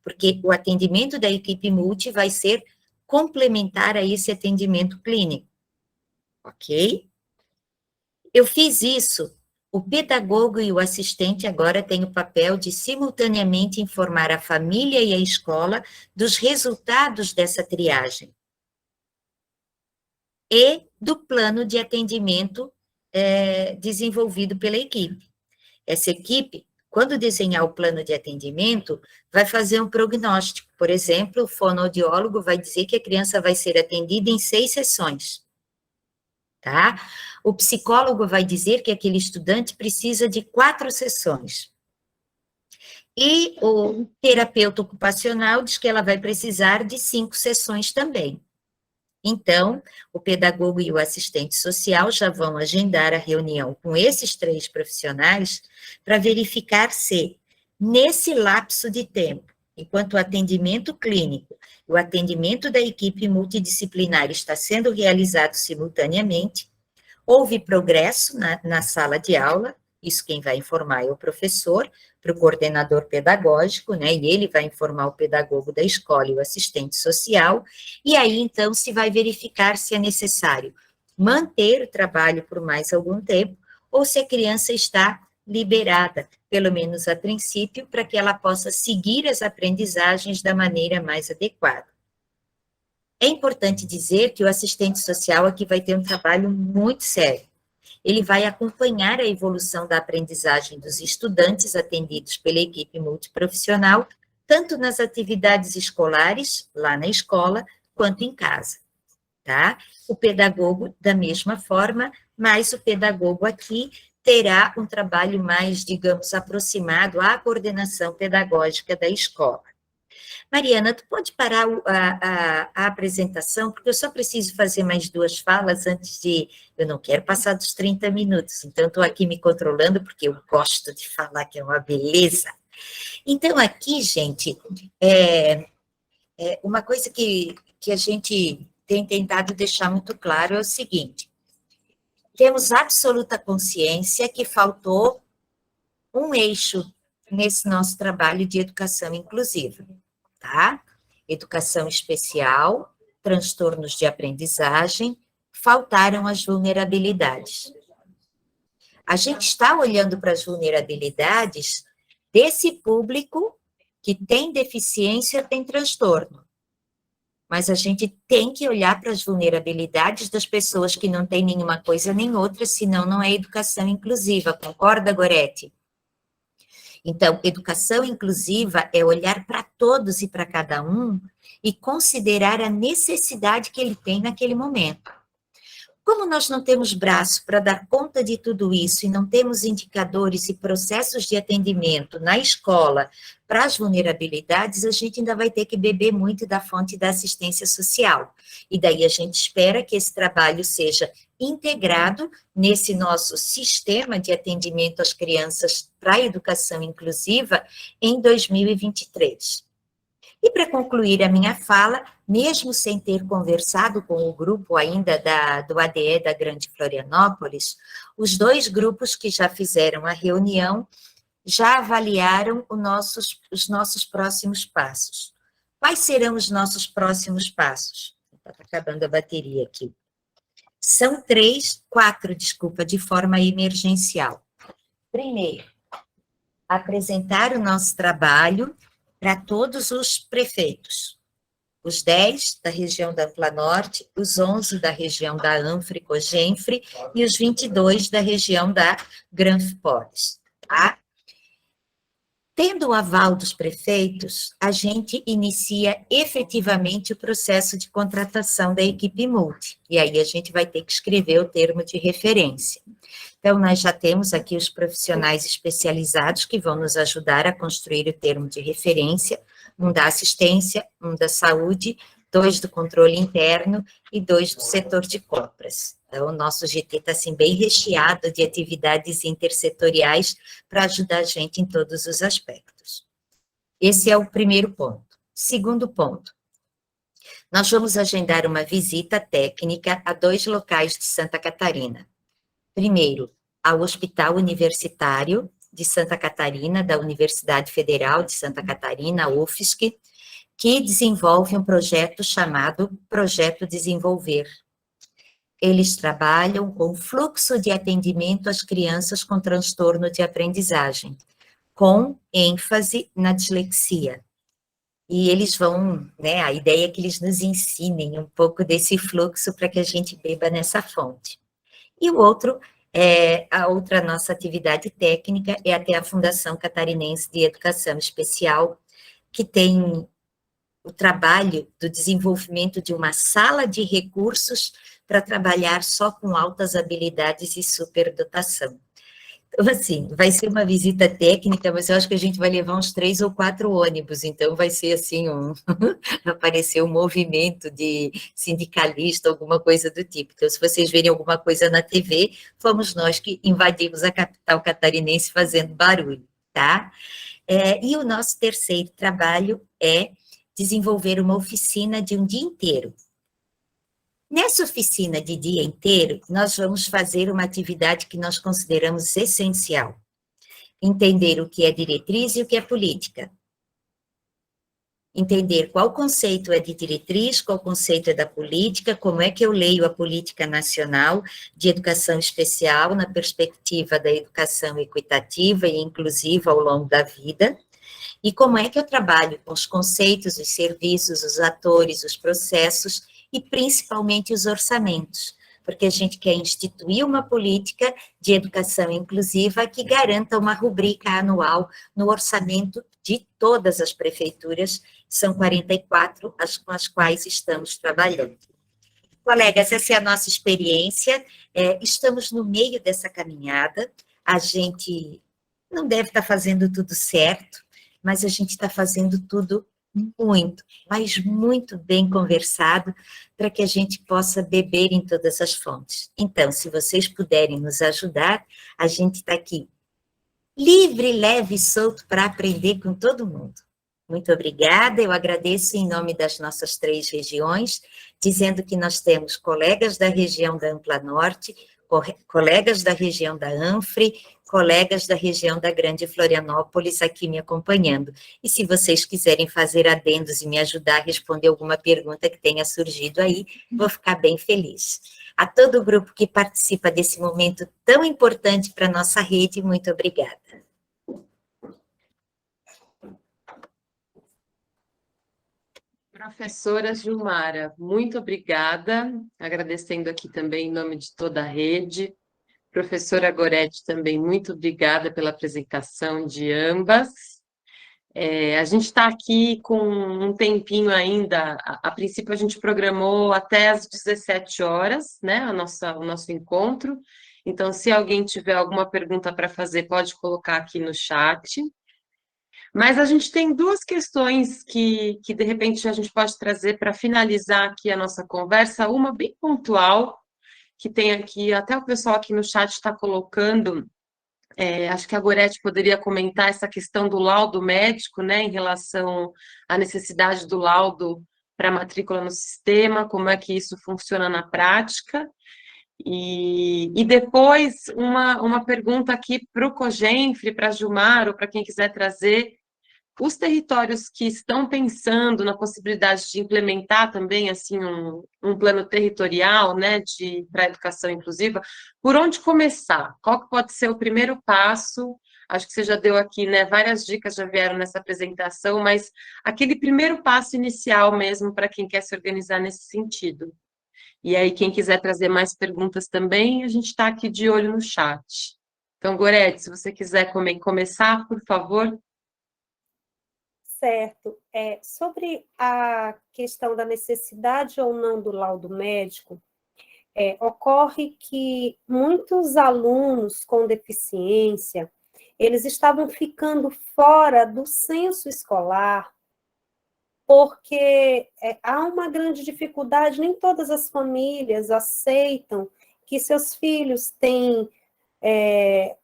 Porque o atendimento da equipe multi vai ser complementar a esse atendimento clínico, ok? Eu fiz isso, o pedagogo e o assistente agora têm o papel de simultaneamente informar a família e a escola dos resultados dessa triagem e do plano de atendimento desenvolvido pela equipe. Essa equipe, quando desenhar o plano de atendimento, vai fazer um prognóstico. Por exemplo, o fonoaudiólogo vai dizer que a criança vai ser atendida em 6 sessões, tá? O psicólogo vai dizer que aquele estudante precisa de 4 sessões. E o terapeuta ocupacional diz que ela vai precisar de 5 sessões também. Então, o pedagogo e o assistente social já vão agendar a reunião com esses 3 profissionais para verificar se, nesse lapso de tempo, enquanto o atendimento clínico e o atendimento da equipe multidisciplinar está sendo realizado simultaneamente, houve progresso na sala de aula, isso quem vai informar é o professor, para o coordenador pedagógico, né, e ele vai informar o pedagogo da escola e o assistente social, e aí, então, se vai verificar se é necessário manter o trabalho por mais algum tempo, ou se a criança está liberada, pelo menos a princípio, para que ela possa seguir as aprendizagens da maneira mais adequada. É importante dizer que o assistente social aqui vai ter um trabalho muito sério. Ele vai acompanhar a evolução da aprendizagem dos estudantes atendidos pela equipe multiprofissional, tanto nas atividades escolares, lá na escola, quanto em casa, tá? O pedagogo, da mesma forma, mas o pedagogo aqui terá um trabalho mais, digamos, aproximado à coordenação pedagógica da escola. Mariana, tu pode parar a apresentação, porque eu só preciso fazer mais 2 falas antes de... Eu não quero passar dos 30 minutos, então estou aqui me controlando, porque eu gosto de falar, que é uma beleza. Então, aqui, gente, uma coisa que a gente tem tentado deixar muito claro é o seguinte: temos absoluta consciência que faltou um eixo nesse nosso trabalho de educação inclusiva, tá? Educação especial, transtornos de aprendizagem, faltaram as vulnerabilidades. A gente está olhando para as vulnerabilidades desse público que tem deficiência, tem transtorno. Mas a gente tem que olhar para as vulnerabilidades das pessoas que não têm nenhuma coisa nem outra, senão não é educação inclusiva, concorda, Gorete? Então, educação inclusiva é olhar para todos e para cada um e considerar a necessidade que ele tem naquele momento. Como nós não temos braço para dar conta de tudo isso e não temos indicadores e processos de atendimento na escola para as vulnerabilidades, a gente ainda vai ter que beber muito da fonte da assistência social. E daí a gente espera que esse trabalho seja integrado nesse nosso sistema de atendimento às crianças para a educação inclusiva em 2023. E para concluir a minha fala, mesmo sem ter conversado com o grupo ainda do ADE da Grande Florianópolis, os 2 grupos que já fizeram a reunião já avaliaram os nossos próximos passos. Quais serão os nossos próximos passos? Está acabando a bateria aqui. São 4, de forma emergencial. Primeiro, apresentar o nosso trabalho para todos os prefeitos, os 10 da região da Ampla Norte, os 11 da região da Anfre, Cogenfre, e os 22 da região da Granfpolis, tá? Tendo o aval dos prefeitos, a gente inicia efetivamente o processo de contratação da equipe multi, e aí a gente vai ter que escrever o termo de referência. Então, nós já temos aqui os profissionais especializados que vão nos ajudar a construir o termo de referência, um da assistência, um da saúde, 2 do controle interno e 2 do setor de compras. Então, o nosso GT está assim, bem recheado de atividades intersetoriais para ajudar a gente em todos os aspectos. Esse é o primeiro ponto. Segundo ponto, nós vamos agendar uma visita técnica a 2 locais de Santa Catarina. Primeiro, ao Hospital Universitário de Santa Catarina, da Universidade Federal de Santa Catarina, UFSC, que desenvolve um projeto chamado Projeto Desenvolver. Eles trabalham com fluxo de atendimento às crianças com transtorno de aprendizagem, com ênfase na dislexia. E eles vão, né, a ideia é que eles nos ensinem um pouco desse fluxo para que a gente beba nessa fonte. E o outro, a outra nossa atividade técnica é até a Fundação Catarinense de Educação Especial, que tem o trabalho do desenvolvimento de uma sala de recursos para trabalhar só com altas habilidades e superdotação. Então, assim, vai ser uma visita técnica, mas eu acho que a gente vai levar uns 3 ou 4 ônibus, então vai ser assim, aparecer um movimento de sindicalista, alguma coisa do tipo. Então, se vocês verem alguma coisa na TV, fomos nós que invadimos a capital catarinense fazendo barulho, tá? E o nosso terceiro trabalho é desenvolver uma oficina de um dia inteiro. Nessa oficina de dia inteiro, nós vamos fazer uma atividade que nós consideramos essencial. Entender o que é diretriz e o que é política. Entender qual conceito é de diretriz, qual conceito é da política, como é que eu leio a política nacional de educação especial na perspectiva da educação equitativa e inclusiva ao longo da vida, e como é que eu trabalho com os conceitos, os serviços, os atores, os processos e principalmente os orçamentos, porque a gente quer instituir uma política de educação inclusiva que garanta uma rubrica anual no orçamento de todas as prefeituras, são 44 as com as quais estamos trabalhando. Colegas, essa é a nossa experiência, estamos no meio dessa caminhada, a gente não deve estar fazendo tudo certo, mas a gente está fazendo tudo muito, mas muito bem conversado, para que a gente possa beber em todas as fontes. Então, se vocês puderem nos ajudar, a gente está aqui, livre, leve e solto, para aprender com todo mundo. Muito obrigada, eu agradeço em nome das nossas 3 regiões, dizendo que nós temos colegas da região da Ampla Norte, colegas da região da Anfre, colegas da região da Grande Florianópolis aqui me acompanhando. E se vocês quiserem fazer adendos e me ajudar a responder alguma pergunta que tenha surgido aí, vou ficar bem feliz. A todo o grupo que participa desse momento tão importante para a nossa rede, muito obrigada. Professora Gilmara, muito obrigada, agradecendo aqui também em nome de toda a rede. Professora Gorete, também muito obrigada pela apresentação de ambas. A gente está aqui com um tempinho ainda, a princípio a gente programou até às 17 horas, né, o nosso encontro. Então, se alguém tiver alguma pergunta para fazer, pode colocar aqui no chat. Mas a gente tem 2 questões que de repente a gente pode trazer para finalizar aqui a nossa conversa, uma bem pontual, que tem aqui, até o pessoal aqui no chat está colocando, acho que a Gorete poderia comentar essa questão do laudo médico, né, em relação à necessidade do laudo para matrícula no sistema, como é que isso funciona na prática. E depois uma pergunta aqui para o Cogenfre, para a Gilmar, ou para quem quiser trazer, os territórios que estão pensando na possibilidade de implementar também assim um plano territorial, né, para a educação inclusiva, por onde começar? Qual que pode ser o primeiro passo? Acho que você já deu aqui, né, várias dicas já vieram nessa apresentação, mas aquele primeiro passo inicial mesmo para quem quer se organizar nesse sentido. E aí, quem quiser trazer mais perguntas também, a gente está aqui de olho no chat. Então, Gorete, se você quiser começar, por favor. Certo. Sobre a questão da necessidade ou não do laudo médico, ocorre que muitos alunos com deficiência, eles estavam ficando fora do censo escolar, porque há uma grande dificuldade, nem todas as famílias aceitam que seus filhos têm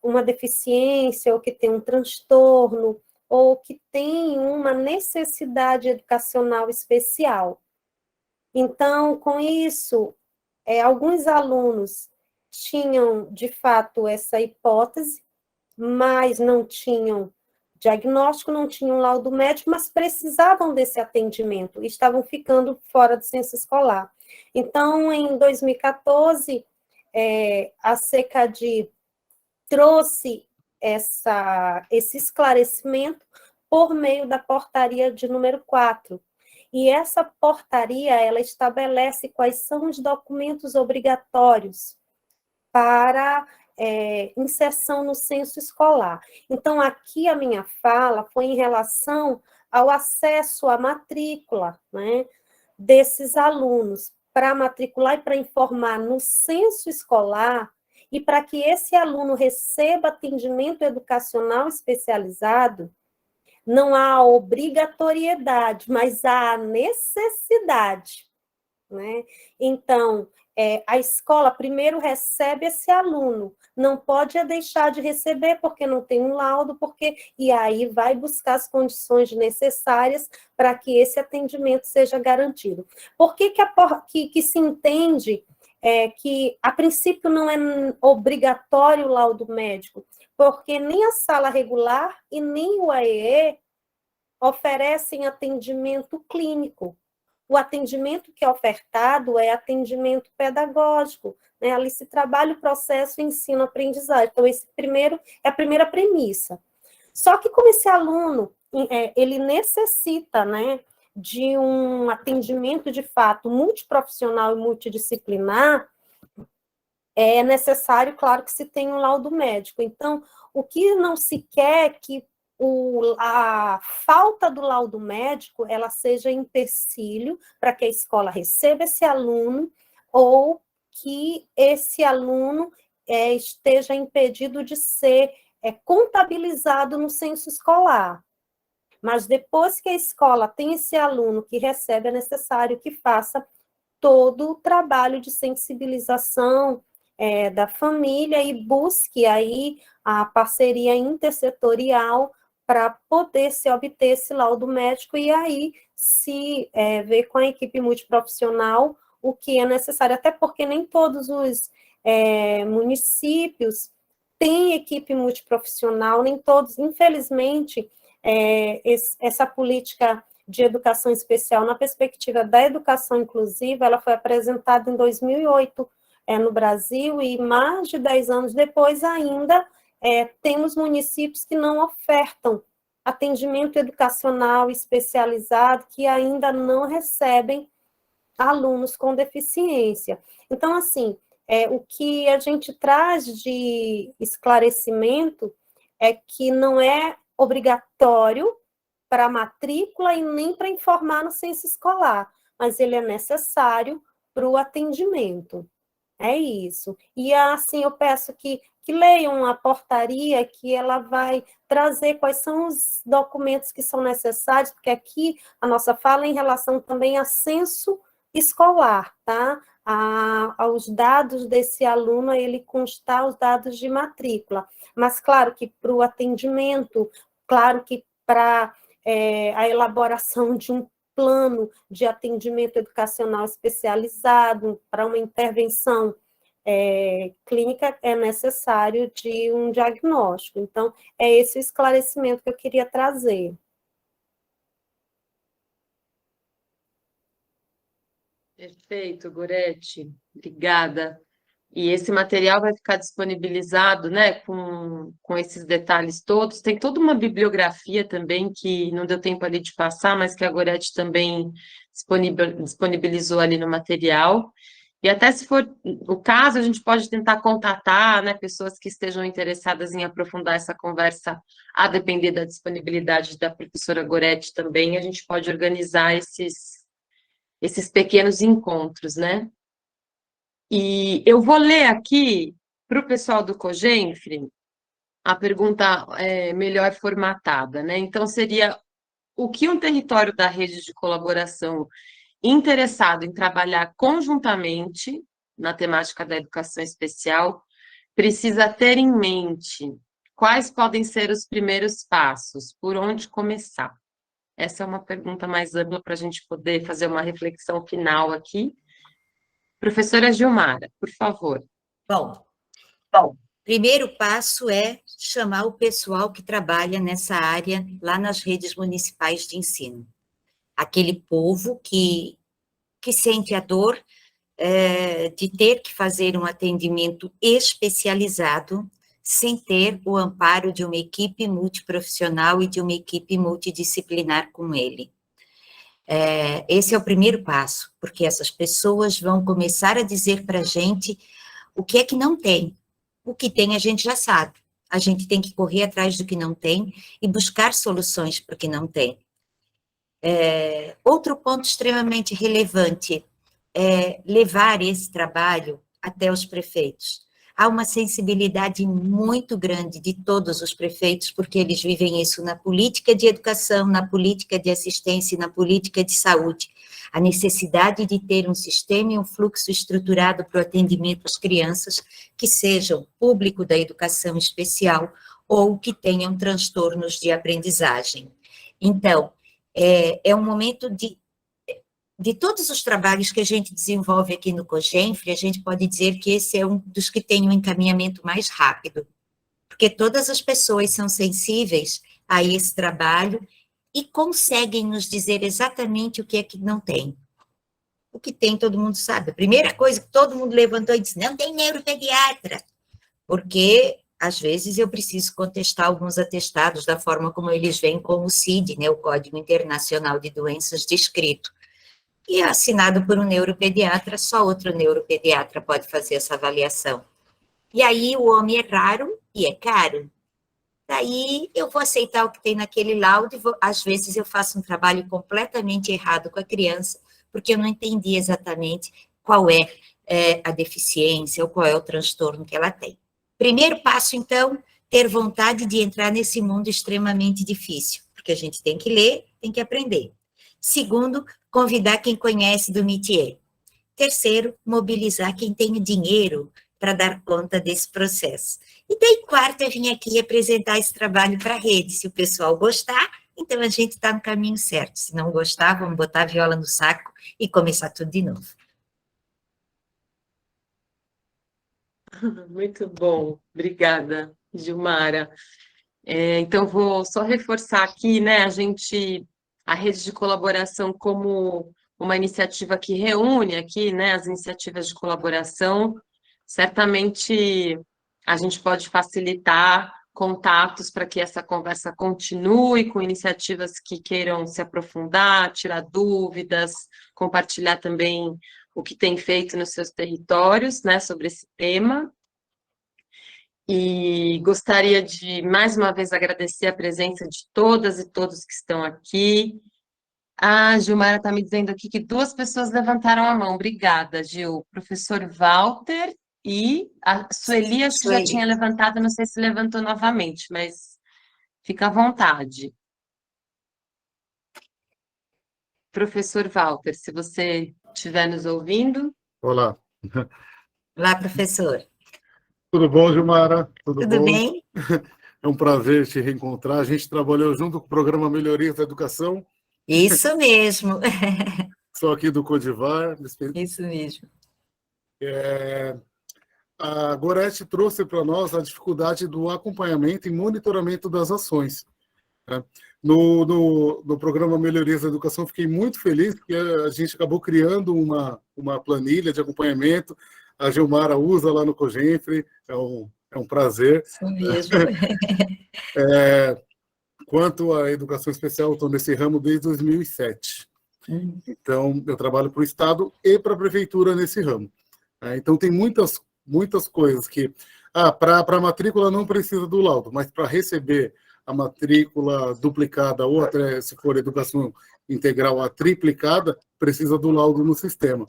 uma deficiência, ou que têm um transtorno, ou que têm uma necessidade educacional especial. Então, com isso, alguns alunos tinham, de fato, essa hipótese, mas não tinham diagnóstico, não tinham laudo médico, mas precisavam desse atendimento, e estavam ficando fora do censo escolar. Então, em 2014, a CECAD trouxe esse esclarecimento por meio da portaria de número 4. E essa portaria, ela estabelece quais são os documentos obrigatórios para inserção no censo escolar. Então, aqui a minha fala foi em relação ao acesso à matrícula, né, desses alunos, para matricular e para informar no censo escolar, e para que esse aluno receba atendimento educacional especializado, não há obrigatoriedade, mas há necessidade, né? Então, a escola primeiro recebe esse aluno, não pode deixar de receber porque não tem um laudo, e aí vai buscar as condições necessárias para que esse atendimento seja garantido. Por que se entende que, a princípio, não é obrigatório o laudo médico? Porque nem a sala regular e nem o AEE oferecem atendimento clínico. O atendimento que é ofertado é atendimento pedagógico, né? Ali se trabalha o processo ensino-aprendizagem. Então, esse é a primeira premissa. Só que como esse aluno, ele necessita, né, de um atendimento, de fato, multiprofissional e multidisciplinar, é necessário, claro, que se tenha um laudo médico. Então, o que não se quer é que a falta do laudo médico ela seja empecilho para que a escola receba esse aluno ou que esse aluno esteja impedido de ser contabilizado no censo escolar. Mas depois que a escola tem esse aluno que recebe, é necessário que faça todo o trabalho de sensibilização da família e busque aí a parceria intersetorial para poder se obter esse laudo médico e aí se ver com a equipe multiprofissional o que é necessário, até porque nem todos os municípios têm equipe multiprofissional, nem todos, infelizmente, essa política de educação especial na perspectiva da educação inclusiva, ela foi apresentada em 2008 no Brasil e mais de 10 anos depois ainda temos municípios que não ofertam atendimento educacional especializado, que ainda não recebem alunos com deficiência. Então, assim, o que a gente traz de esclarecimento é que não é obrigatório para a matrícula e nem para informar no censo escolar, mas ele é necessário para o atendimento. É isso. E assim, eu peço que leiam a portaria, que ela vai trazer quais são os documentos que são necessários, porque aqui a nossa fala é em relação também a censo escolar, tá? Aos dados desse aluno, ele constar os dados de matrícula. Mas, claro que para o atendimento, claro que para a elaboração de um plano de atendimento educacional especializado, para uma intervenção clínica, é necessário de um diagnóstico. Então, é esse o esclarecimento que eu queria trazer. Perfeito, Goretti. Obrigada. E esse material vai ficar disponibilizado, né, com esses detalhes todos. Tem toda uma bibliografia também que não deu tempo ali de passar, mas que a Goretti também disponibilizou ali no material. E até se for o caso, a gente pode tentar contatar, né, pessoas que estejam interessadas em aprofundar essa conversa, a depender da disponibilidade da professora Goretti também, a gente pode organizar esses pequenos encontros, né? E eu vou ler aqui para o pessoal do Cogenfre a pergunta melhor formatada, né? Então, seria o que um território da rede de colaboração interessado em trabalhar conjuntamente na temática da educação especial precisa ter em mente? Quais podem ser os primeiros passos? Por onde começar? Essa é uma pergunta mais ampla para a gente poder fazer uma reflexão final aqui. Professora Gilmara, por favor. Bom, primeiro passo é chamar o pessoal que trabalha nessa área lá nas redes municipais de ensino. Aquele povo que sente a dor de ter que fazer um atendimento especializado sem ter o amparo de uma equipe multiprofissional e de uma equipe multidisciplinar com ele. Esse é o primeiro passo, porque essas pessoas vão começar a dizer para a gente o que é que não tem. O que tem a gente já sabe. A gente tem que correr atrás do que não tem e buscar soluções para o que não tem. Outro ponto extremamente relevante é levar esse trabalho até os prefeitos. Há uma sensibilidade muito grande de todos os prefeitos, porque eles vivem isso na política de educação, na política de assistência e na política de saúde. A necessidade de ter um sistema e um fluxo estruturado para o atendimento às crianças que sejam público da educação especial ou que tenham transtornos de aprendizagem. Então, é um momento de todos os trabalhos que a gente desenvolve aqui no Cogenfre, a gente pode dizer que esse é um dos que tem um encaminhamento mais rápido, porque todas as pessoas são sensíveis a esse trabalho e conseguem nos dizer exatamente o que é que não tem. O que tem, todo mundo sabe. A primeira coisa que todo mundo levantou e disse, não tem neuropediatra, porque às vezes eu preciso contestar alguns atestados da forma como eles vêm com o CID, né, o Código Internacional de Doenças descrito. E é assinado por um neuropediatra, só outro neuropediatra pode fazer essa avaliação. E aí o homem é raro e é caro. Daí eu vou aceitar o que tem naquele laudo e às vezes eu faço um trabalho completamente errado com a criança, porque eu não entendi exatamente qual é a deficiência ou qual é o transtorno que ela tem. Primeiro passo, então, ter vontade de entrar nesse mundo extremamente difícil, porque a gente tem que ler, tem que aprender. Segundo, convidar quem conhece do métier. Terceiro, mobilizar quem tem dinheiro para dar conta desse processo. E daí, quarto, eu vim aqui apresentar esse trabalho para a rede. Se o pessoal gostar, então a gente está no caminho certo. Se não gostar, vamos botar a viola no saco e começar tudo de novo. Muito bom, obrigada, Gilmara. Então, vou só reforçar aqui, né, a rede de colaboração como uma iniciativa que reúne aqui, né, as iniciativas de colaboração. Certamente a gente pode facilitar contatos para que essa conversa continue com iniciativas que queiram se aprofundar, tirar dúvidas, compartilhar também o que tem feito nos seus territórios, né, sobre esse tema. E gostaria de, mais uma vez, agradecer a presença de todas e todos que estão aqui. A Gilmara está me dizendo aqui que 2 pessoas levantaram a mão. Obrigada, Gil. Professor Walter e a Sueli, acho que já tinha levantado, não sei se levantou novamente, mas fica à vontade. Professor Walter, se você estiver nos ouvindo. Olá. Olá, professor. Tudo bom, Gilmara? Tudo bem? É um prazer te reencontrar. A gente trabalhou junto com o programa Melhorias da Educação. Isso mesmo. Sou aqui do Codivar. Isso mesmo. A Gorete trouxe para nós a dificuldade do acompanhamento e monitoramento das ações. No programa Melhorias da Educação, fiquei muito feliz porque a gente acabou criando uma planilha de acompanhamento. A Gilmara usa lá no Cogenfre, é um prazer. Isso mesmo. Quanto à educação especial, eu estou nesse ramo desde 2007. Então, eu trabalho para o Estado e para a Prefeitura nesse ramo. Então, tem muitas coisas que... para a matrícula não precisa do laudo, mas para receber a matrícula duplicada ou até, se for educação integral, a triplicada, precisa do laudo no sistema.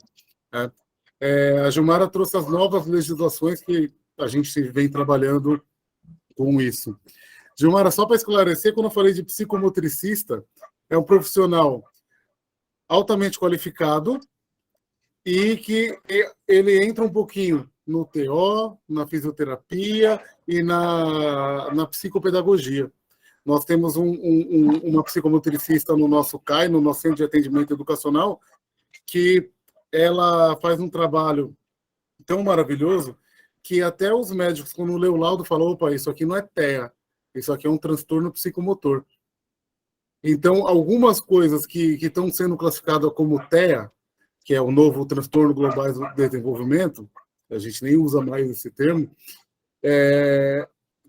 A Gilmara trouxe as novas legislações que a gente vem trabalhando com isso. Gilmara, só para esclarecer, quando eu falei de psicomotricista, é um profissional altamente qualificado e que ele entra um pouquinho no TO, na fisioterapia e na psicopedagogia. Nós temos uma psicomotricista no nosso CAI, no nosso Centro de Atendimento Educacional, que ela faz um trabalho tão maravilhoso que até os médicos, quando lê o laudo, falam: opa, isso aqui não é TEA, isso aqui é um transtorno psicomotor. Então, algumas coisas que estão sendo classificadas como TEA, que é o novo transtorno global do desenvolvimento, a gente nem usa mais esse termo,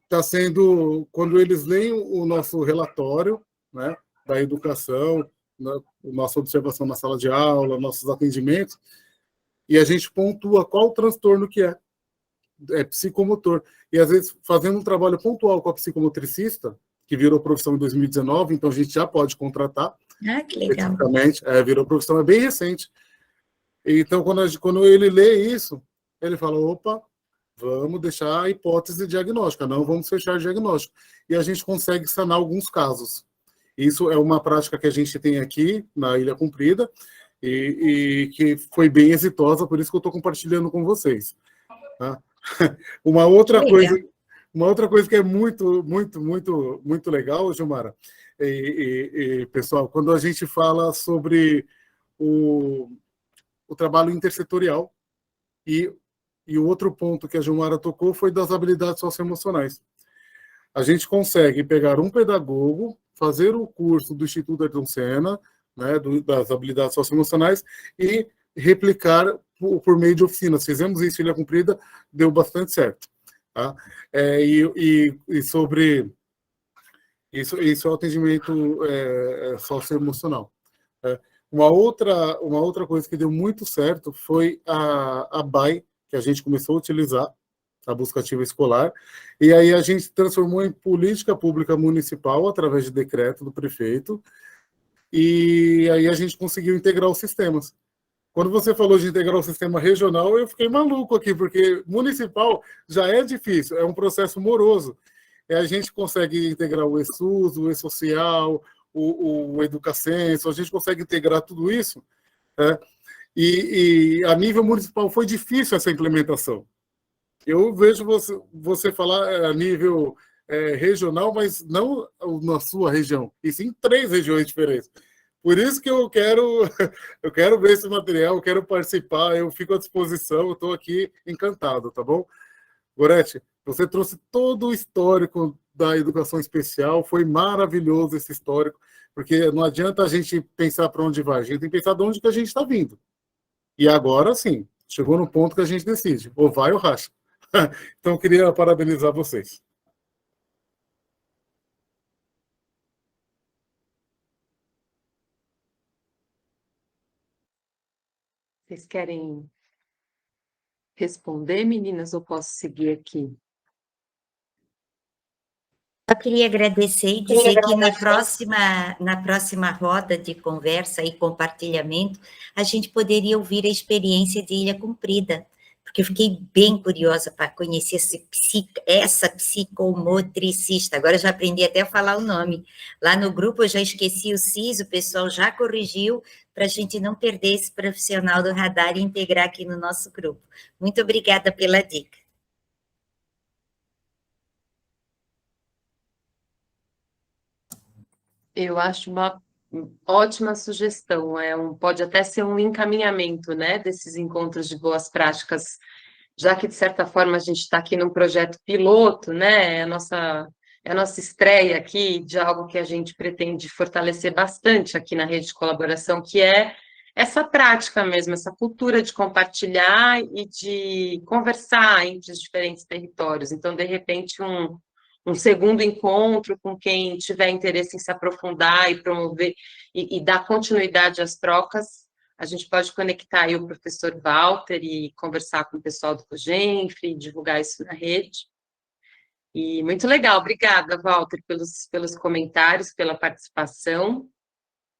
está sendo, quando eles leem o nosso relatório, né, da educação, nossa observação na sala de aula, nossos atendimentos, e a gente pontua qual o transtorno que é psicomotor. E, às vezes, fazendo um trabalho pontual com a psicomotricista, que virou profissão em 2019, então a gente já pode contratar. Que legal. Virou profissão, é bem recente. Então, quando ele lê isso, ele fala: opa, vamos deixar a hipótese diagnóstica, não vamos fechar o diagnóstico. E a gente consegue sanar alguns casos. Isso é uma prática que a gente tem aqui na Ilha Comprida e que foi bem exitosa, por isso que eu estou compartilhando com vocês. Tá? Uma outra coisa que é muito, muito, muito, muito legal, Gilmara, pessoal, quando a gente fala sobre o trabalho intersetorial, e o outro ponto que a Gilmara tocou foi das habilidades socioemocionais. A gente consegue pegar um pedagogo, fazer o curso do Instituto Ayrton Senna, né, das habilidades socioemocionais, e replicar por meio de oficinas. Fizemos isso em Ilha Comprida, deu bastante certo. tá? E sobre isso é o atendimento socioemocional. Uma outra coisa que deu muito certo foi a BAE, que a gente começou a utilizar, a busca ativa escolar, e aí a gente transformou em política pública municipal através de decreto do prefeito, e aí a gente conseguiu integrar os sistemas. Quando você falou de integrar o sistema regional, eu fiquei maluco aqui, porque municipal já é difícil, é um processo moroso. A gente consegue integrar o eSUS, o eSocial, o Educacenso, a gente consegue integrar tudo isso, né? E a nível municipal foi difícil essa implementação. Eu vejo você falar a nível regional, mas não na sua região, e sim 3 regiões diferentes. Por isso que eu quero ver esse material, eu quero participar, eu fico à disposição, eu estou aqui encantado, tá bom? Gorete, você trouxe todo o histórico da educação especial, foi maravilhoso esse histórico, porque não adianta a gente pensar para onde vai, a gente tem que pensar de onde que a gente está vindo. E agora, sim, chegou no ponto que a gente decide, ou vai ou racha. Então, eu queria parabenizar vocês. Vocês querem responder, meninas, ou posso seguir aqui? Eu queria agradecer e dizer que na próxima roda de conversa e compartilhamento, a gente poderia ouvir a experiência de Ilha Comprida, porque eu fiquei bem curiosa para conhecer essa psicomotricista. Agora eu já aprendi até a falar o nome. Lá no grupo eu já esqueci o CIS, o pessoal já corrigiu, para a gente não perder esse profissional do radar e integrar aqui no nosso grupo. Muito obrigada pela dica. Eu acho uma ótima sugestão, pode até ser um encaminhamento, né, desses encontros de boas práticas, já que, de certa forma, a gente está aqui num projeto piloto, né, é a nossa estreia aqui de algo que a gente pretende fortalecer bastante aqui na rede de colaboração, que é essa prática mesmo, essa cultura de compartilhar e de conversar entre os diferentes territórios. Então, de repente, um segundo encontro com quem tiver interesse em se aprofundar e promover e dar continuidade às trocas, a gente pode conectar aí o professor Walter e conversar com o pessoal do COGENFRE, divulgar isso na rede. E muito legal, obrigada, Walter, pelos comentários, pela participação.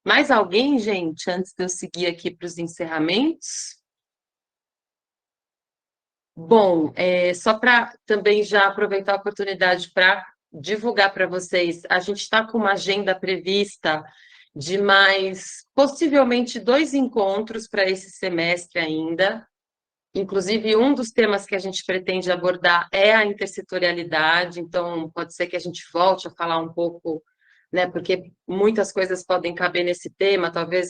Mais alguém, gente, antes de eu seguir aqui para os encerramentos? Bom, só para também já aproveitar a oportunidade para divulgar para vocês, a gente está com uma agenda prevista de mais, possivelmente, 2 encontros para esse semestre ainda. Inclusive, um dos temas que a gente pretende abordar é a intersetorialidade, então pode ser que a gente volte a falar um pouco, né, porque muitas coisas podem caber nesse tema, talvez,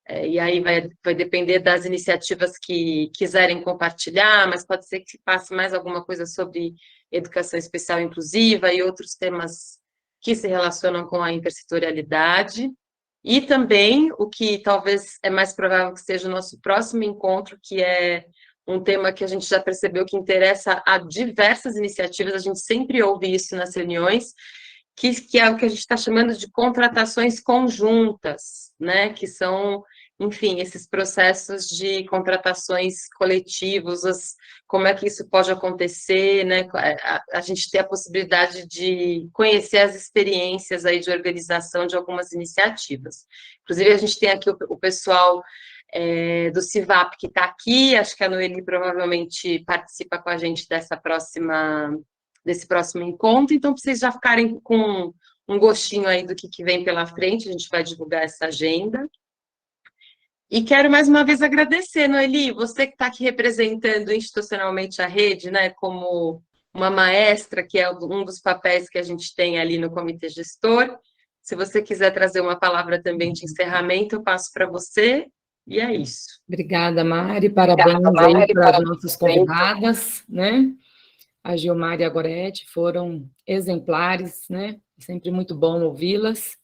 e aí vai depender das iniciativas que quiserem compartilhar, mas pode ser que se passe mais alguma coisa sobre educação especial inclusiva e outros temas que se relacionam com a intersetorialidade. E também, o que talvez é mais provável que seja o nosso próximo encontro, que é um tema que a gente já percebeu que interessa a diversas iniciativas, a gente sempre ouve isso nas reuniões, que é o que a gente está chamando de contratações conjuntas, né, que são, enfim, esses processos de contratações coletivos, como é que isso pode acontecer, né, a gente ter a possibilidade de conhecer as experiências aí de organização de algumas iniciativas. Inclusive, a gente tem aqui o pessoal do CIVAP que está aqui, acho que a Noeli provavelmente participa com a gente desse próximo encontro, então, para vocês já ficarem com um gostinho aí do que vem pela frente, a gente vai divulgar essa agenda. E quero mais uma vez agradecer, Noeli, você que está aqui representando institucionalmente a rede, né, como uma maestra, que é um dos papéis que a gente tem ali no comitê gestor. Se você quiser trazer uma palavra também de encerramento, eu passo para você, e é isso. Obrigada, Mari, parabéns aí para as nossas convidadas, né? A Gilmar e a Gorete foram exemplares, né? Sempre muito bom ouvi-las,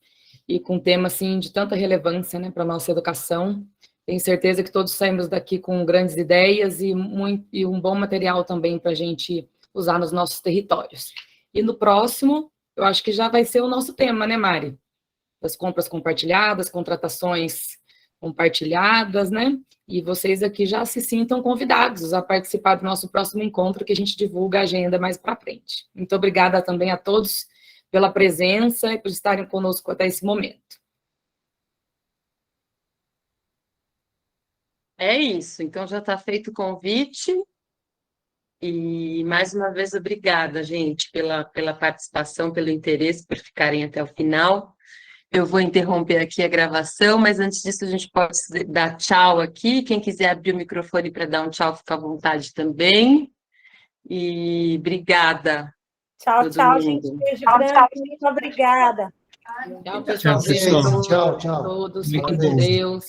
e com um tema, assim, de tanta relevância, né, para a nossa educação. Tenho certeza que todos saímos daqui com grandes ideias e um bom material também para a gente usar nos nossos territórios. E no próximo, eu acho que já vai ser o nosso tema, né, Mari? Das compras compartilhadas, contratações compartilhadas, né? E vocês aqui já se sintam convidados a participar do nosso próximo encontro, que a gente divulga a agenda mais para frente. Muito obrigada também a todos pela presença e por estarem conosco até esse momento. É isso, então já está feito o convite. E, mais uma vez, obrigada, gente, pela participação, pelo interesse, por ficarem até o final. Eu vou interromper aqui a gravação, mas antes disso a gente pode dar tchau aqui. Quem quiser abrir o microfone para dar um tchau, fica à vontade também. E obrigada. Tchau, tchau, gente. Beijo grande. Muito obrigada. Tchau, pessoal. Tchau, pessoal. Tchau, tchau. Todos, Muito fiquem com bom. Deus.